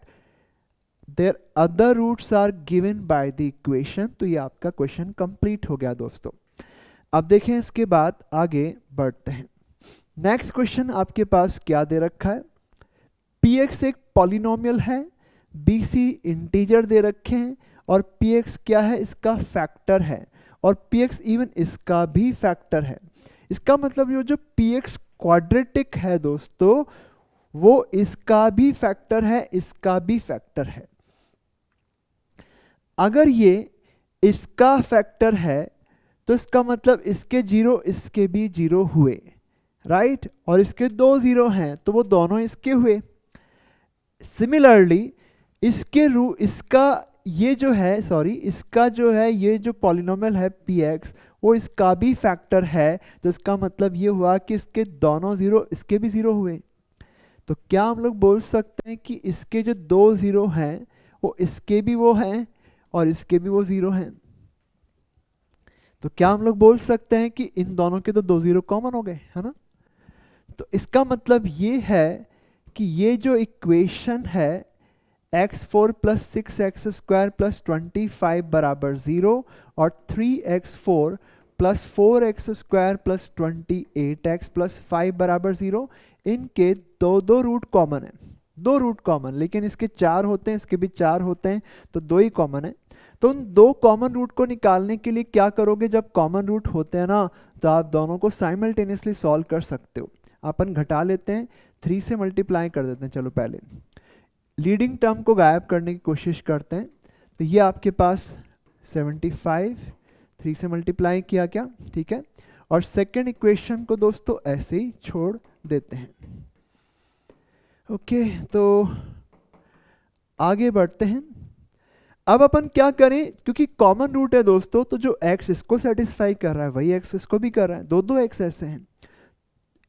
there other roots are given by the equation. तो ये आपका क्वेश्चन कंप्लीट हो गया दोस्तों। अब देखें इसके बाद आगे बढ़ते हैं। नेक्स्ट क्वेश्चन आपके पास क्या दे रखा है, px एक पॉलिनोमियल है, bc इंटीजर दे रखे हैं और px क्या है, इसका फैक्टर है, और px इवन इसका भी फैक्टर है। इसका मतलब ये जो px क्वाड्रेटिक है दोस्तों, वो इसका भी फैक्टर है, इसका भी फैक्टर है। अगर ये इसका फैक्टर है तो इसका मतलब इसके जीरो इसके भी जीरो हुए, राइट, और इसके दो जीरो हैं तो वो दोनों इसके हुए। सिमिलरली इसका ये जो है इसका जो है ये जो पॉलिनोमियल है px, वो इसका भी फैक्टर है, तो इसका मतलब ये हुआ कि इसके दोनों जीरो इसके भी जीरो हुए। तो क्या हम लोग बोल सकते हैं कि इसके जो दो जीरो हैं वो इसके भी वो हैं और इसके भी वो जीरो हैं। तो क्या हम लोग बोल सकते हैं कि इन दोनों के तो दो जीरो कॉमन हो गए, है ना। तो इसका मतलब ये है कि ये जो इक्वेशन है x4 plus 6x square plus 25 बराबर 0 और 3x4 plus 4x square plus 28x plus 5 बराबर 0, इनके दो रूट कॉमन है, दो रूट कॉमन, लेकिन इसके चार होते हैं, इसके भी चार होते हैं, तो दो ही कॉमन है। तो उन दो कॉमन रूट को निकालने के लिए क्या करोगे, जब कॉमन रूट होते हैं ना तो आप दोनों को साइमल्टेनियसली सॉल्व कर सकते हो। अपन घटा लेते हैं, 3 से मल्टीप्लाई कर देते हैं। चलो पहले लीडिंग टर्म को गायब करने की कोशिश करते हैं। तो ये आपके पास 75 3 से मल्टीप्लाई किया क्या, ठीक है, और सेकेंड इक्वेशन को दोस्तों ऐसे ही छोड़ देते हैं। ओके, तो आगे बढ़ते हैं। अब अपन क्या करें, क्योंकि कॉमन रूट है दोस्तों, तो जो x इसको सेटिस्फाई कर रहा है वही x इसको भी कर रहा है, दो x ऐसे हैं,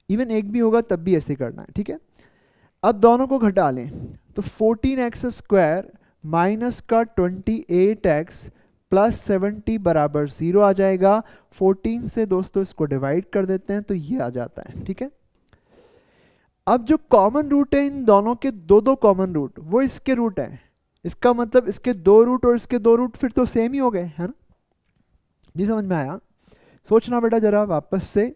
इवन एक भी होगा तब भी ऐसे करना है, ठीक है। अब दोनों को घटा लें तो 14x स्क्वायर माइनस का 28x प्लस 70 बराबर 0 आ जाएगा। 14 से दोस्तों इसको डिवाइड कर देते हैं तो ये आ जाता है, ठीक है। अब जो कॉमन रूट है इन दोनों के दो कॉमन रूट, वो इसके रूट है, इसका मतलब इसके दो रूट और इसके दो रूट फिर तो सेम ही हो गए, है ना। नहीं समझ में आया, सोचना बेटा जरा वापस से।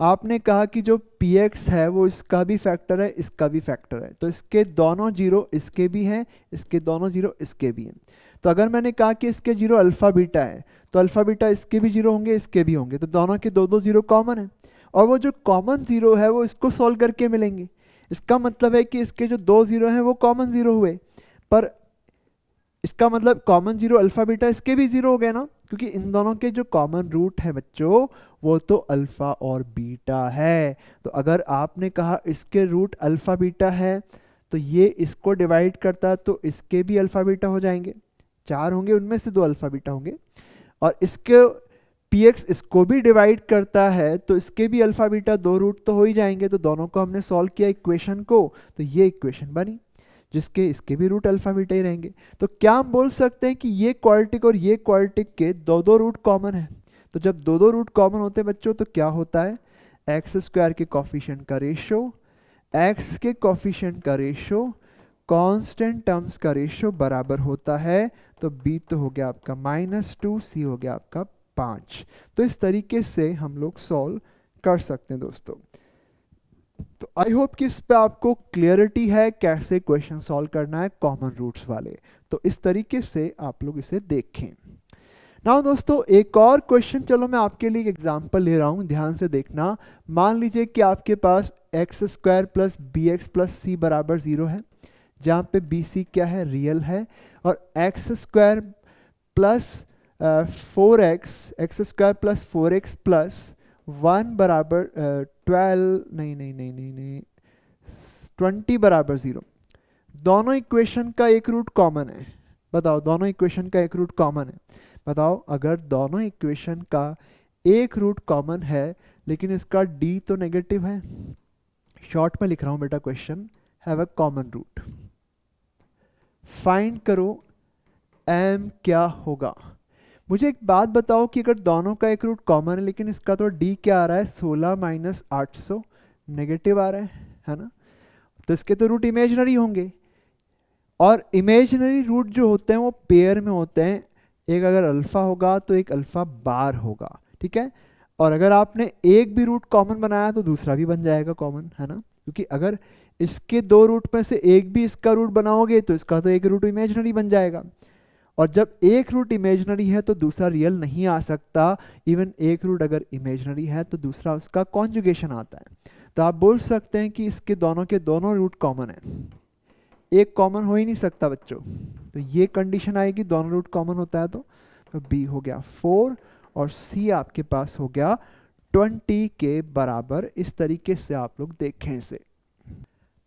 आपने कहा कि जो px है वो इसका भी फैक्टर है, इसका भी फैक्टर है, तो इसके दोनों जीरो इसके भी हैं, इसके दोनों जीरो इसके भी हैं। तो अगर मैंने कहा कि इसके जीरो अल्फा बीटा है तो अल्फा बीटा इसके भी जीरो होंगे, इसके भी होंगे, तो दोनों के दो जीरो कॉमन है, और वो जो कॉमन जीरो है वो इसको सॉल्व करके मिलेंगे। इसका मतलब है कि इसके जो दो जीरो हैं वो कॉमन जीरो हुए, पर इसका मतलब कॉमन जीरो अल्फा बीटा इसके भी जीरो हो गए ना, क्योंकि इन दोनों के जो कॉमन रूट है बच्चों वो तो अल्फा और बीटा है। तो अगर आपने कहा इसके रूट अल्फा बीटा है तो ये इसको डिवाइड करता तो इसके भी अल्फा बीटा हो जाएंगे, चार होंगे उनमें से दो अल्फा बीटा होंगे, और इसके px इसको भी डिवाइड करता है तो इसके भी अल्फा बीटा दो रूट तो हो ही जाएंगे। तो दोनों को हमने सॉल्व किया इक्वेशन को, तो ये इक्वेशन बनी जिसके इसके भी रूट अल्फा बीटा ही रहेंगे। तो क्या हम बोल सकते हैं कि ये क्वाड्रेटिक और ये क्वाड्रेटिक के दो रूट कॉमन है। तो जब दो रूट कॉमन होते हैं बच्चों तो क्या होता है, एक्स स्क्वायर के कॉफिशिएंट का रेशो, एक्स के कॉफिशिएंट का रेशो, कांस्टेंट टर्म्स का रेशो बराबर होता है। तो b तो हो गया आपका -2, c हो गया आपका 5। तो इस तरीके से हम लोग सॉल्व कर सकते हैं दोस्तों। तो आई होप कि इस पे आपको क्लियरिटी है कैसे क्वेश्चन सॉल्व करना है कॉमन रूट्स वाले। तो इस तरीके से आप लोग इसे देखें। नाउ दोस्तों एक और क्वेश्चन, चलो मैं आपके लिए एक एग्जांपल ले रहा हूं, ध्यान से देखना। मान लीजिए कि आपके पास x square plus b x plus c बराबर 0 है, जहाँ पे बी सी क्या है, रियल है, और x square plus 4x square plus 4x plus 1 बराबर 12 नहीं 20 बराबर 0। दोनों इक्वेशन का एक रूट कॉमन है, बताओ दोनों इक्वेशन का एक रूट कॉमन है, बताओ अगर दोनों इक्वेशन का एक रूट कॉमन है लेकिन इसका d तो नेगेटिव है, शॉर्ट में लिख रहा हूं बेटा question, have a common root, find करो m क्या होगा। मुझे एक बात बताओ कि अगर दोनों का एक रूट कॉमन है लेकिन इसका तो d क्या आ रहा है, 16 माइनस 800 नेगेटिव आ रहा है ना, तो इसके तो रूट इमेजिनरी होंगे, और इमेजिनरी रूट जो होते हैं वो पेयर में होते हैं, एक अगर अल्फ़ा होगा तो एक अल्फ़ा बार होगा, ठीक है। और अगर आपने एक भी रूट कॉमन बनाया तो दूसरा भी बन जाएगा कॉमन, है ना, क्योंकि अगर इसके दो रूट में से एक भी इसका रूट बनाओगे तो इसका तो एक रूट इमेजिनरी बन जाएगा, और जब एक रूट इमेजिनरी है तो दूसरा रियल नहीं आ सकता, इवन एक रूट अगर इमेजिनरी है तो दूसरा उसका कॉन्जुगेशन आता है। तो आप बोल सकते हैं कि इसके दोनों के दोनों रूट कॉमन है, एक कॉमन हो ही नहीं सकता बच्चों, तो ये कंडीशन आएगी दोनों रूट कॉमन होता है तो बी हो गया 4 और सी आपके पास हो गया 20 के बराबर। इस तरीके से आप लोग देखें इसे।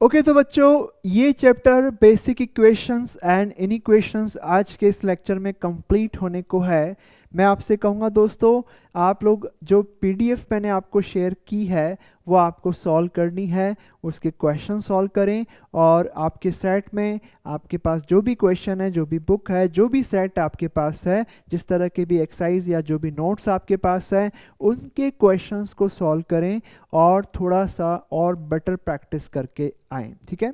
ओके तो बच्चों ये चैप्टर बेसिक इक्वेशंस एंड इनइक्वेशंस आज के इस लेक्चर में कंप्लीट होने को है। मैं आपसे कहूँगा दोस्तों, आप लोग जो पीडीएफ मैंने आपको शेयर की है वो आपको सॉल्व करनी है, उसके क्वेश्चन सॉल्व करें, और आपके सेट में आपके पास जो भी क्वेश्चन है, जो भी बुक है, जो भी सेट आपके पास है, जिस तरह के भी एक्सरसाइज या जो भी नोट्स आपके पास हैं, उनके क्वेश्चंस को सॉल्व करें और थोड़ा सा और बेटर प्रैक्टिस करके आएँ, ठीक है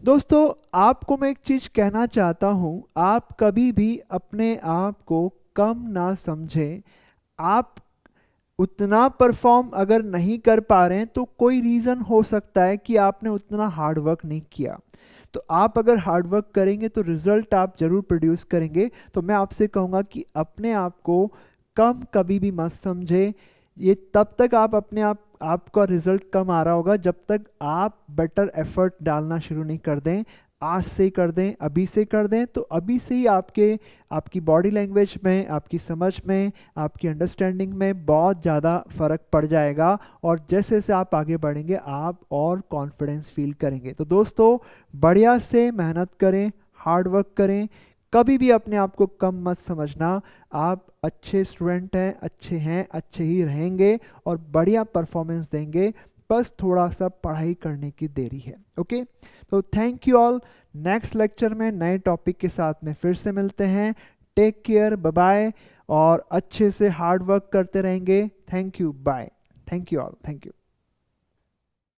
दोस्तों। आपको मैं एक चीज़ कहना चाहता हूँ, आप कभी भी अपने आप को कम ना समझें। आप उतना परफॉर्म अगर नहीं कर पा रहे हैं तो कोई रीज़न हो सकता है कि आपने उतना हार्ड वर्क नहीं किया, तो आप अगर हार्ड वर्क करेंगे तो रिजल्ट आप जरूर प्रोड्यूस करेंगे। तो मैं आपसे कहूँगा कि अपने आप को कम कभी भी मत समझें। ये तब तक आप अपने आपका रिजल्ट कम आ रहा होगा जब तक आप बेटर एफर्ट डालना शुरू नहीं कर दें। आज से कर दें, अभी से कर दें, तो अभी से ही आपकी बॉडी लैंग्वेज में, आपकी समझ में, आपकी अंडरस्टैंडिंग में बहुत ज़्यादा फ़र्क पड़ जाएगा, और जैसे जैसे आप आगे बढ़ेंगे आप और कॉन्फिडेंस फील करेंगे। तो दोस्तों बढ़िया से मेहनत करें, हार्ड वर्क करें, कभी भी अपने आप को कम मत समझना। आप अच्छे स्टूडेंट हैं, अच्छे ही रहेंगे और बढ़िया परफॉर्मेंस देंगे, बस थोड़ा सा पढ़ाई करने की देरी है। ओके तो thank you all. Next lecture में नए टॉपिक के साथ में फिर से मिलते हैं। टेक केयर, बाय बाय, और अच्छे से हार्ड वर्क करते रहेंगे। Thank you, bye. Thank you all, thank you.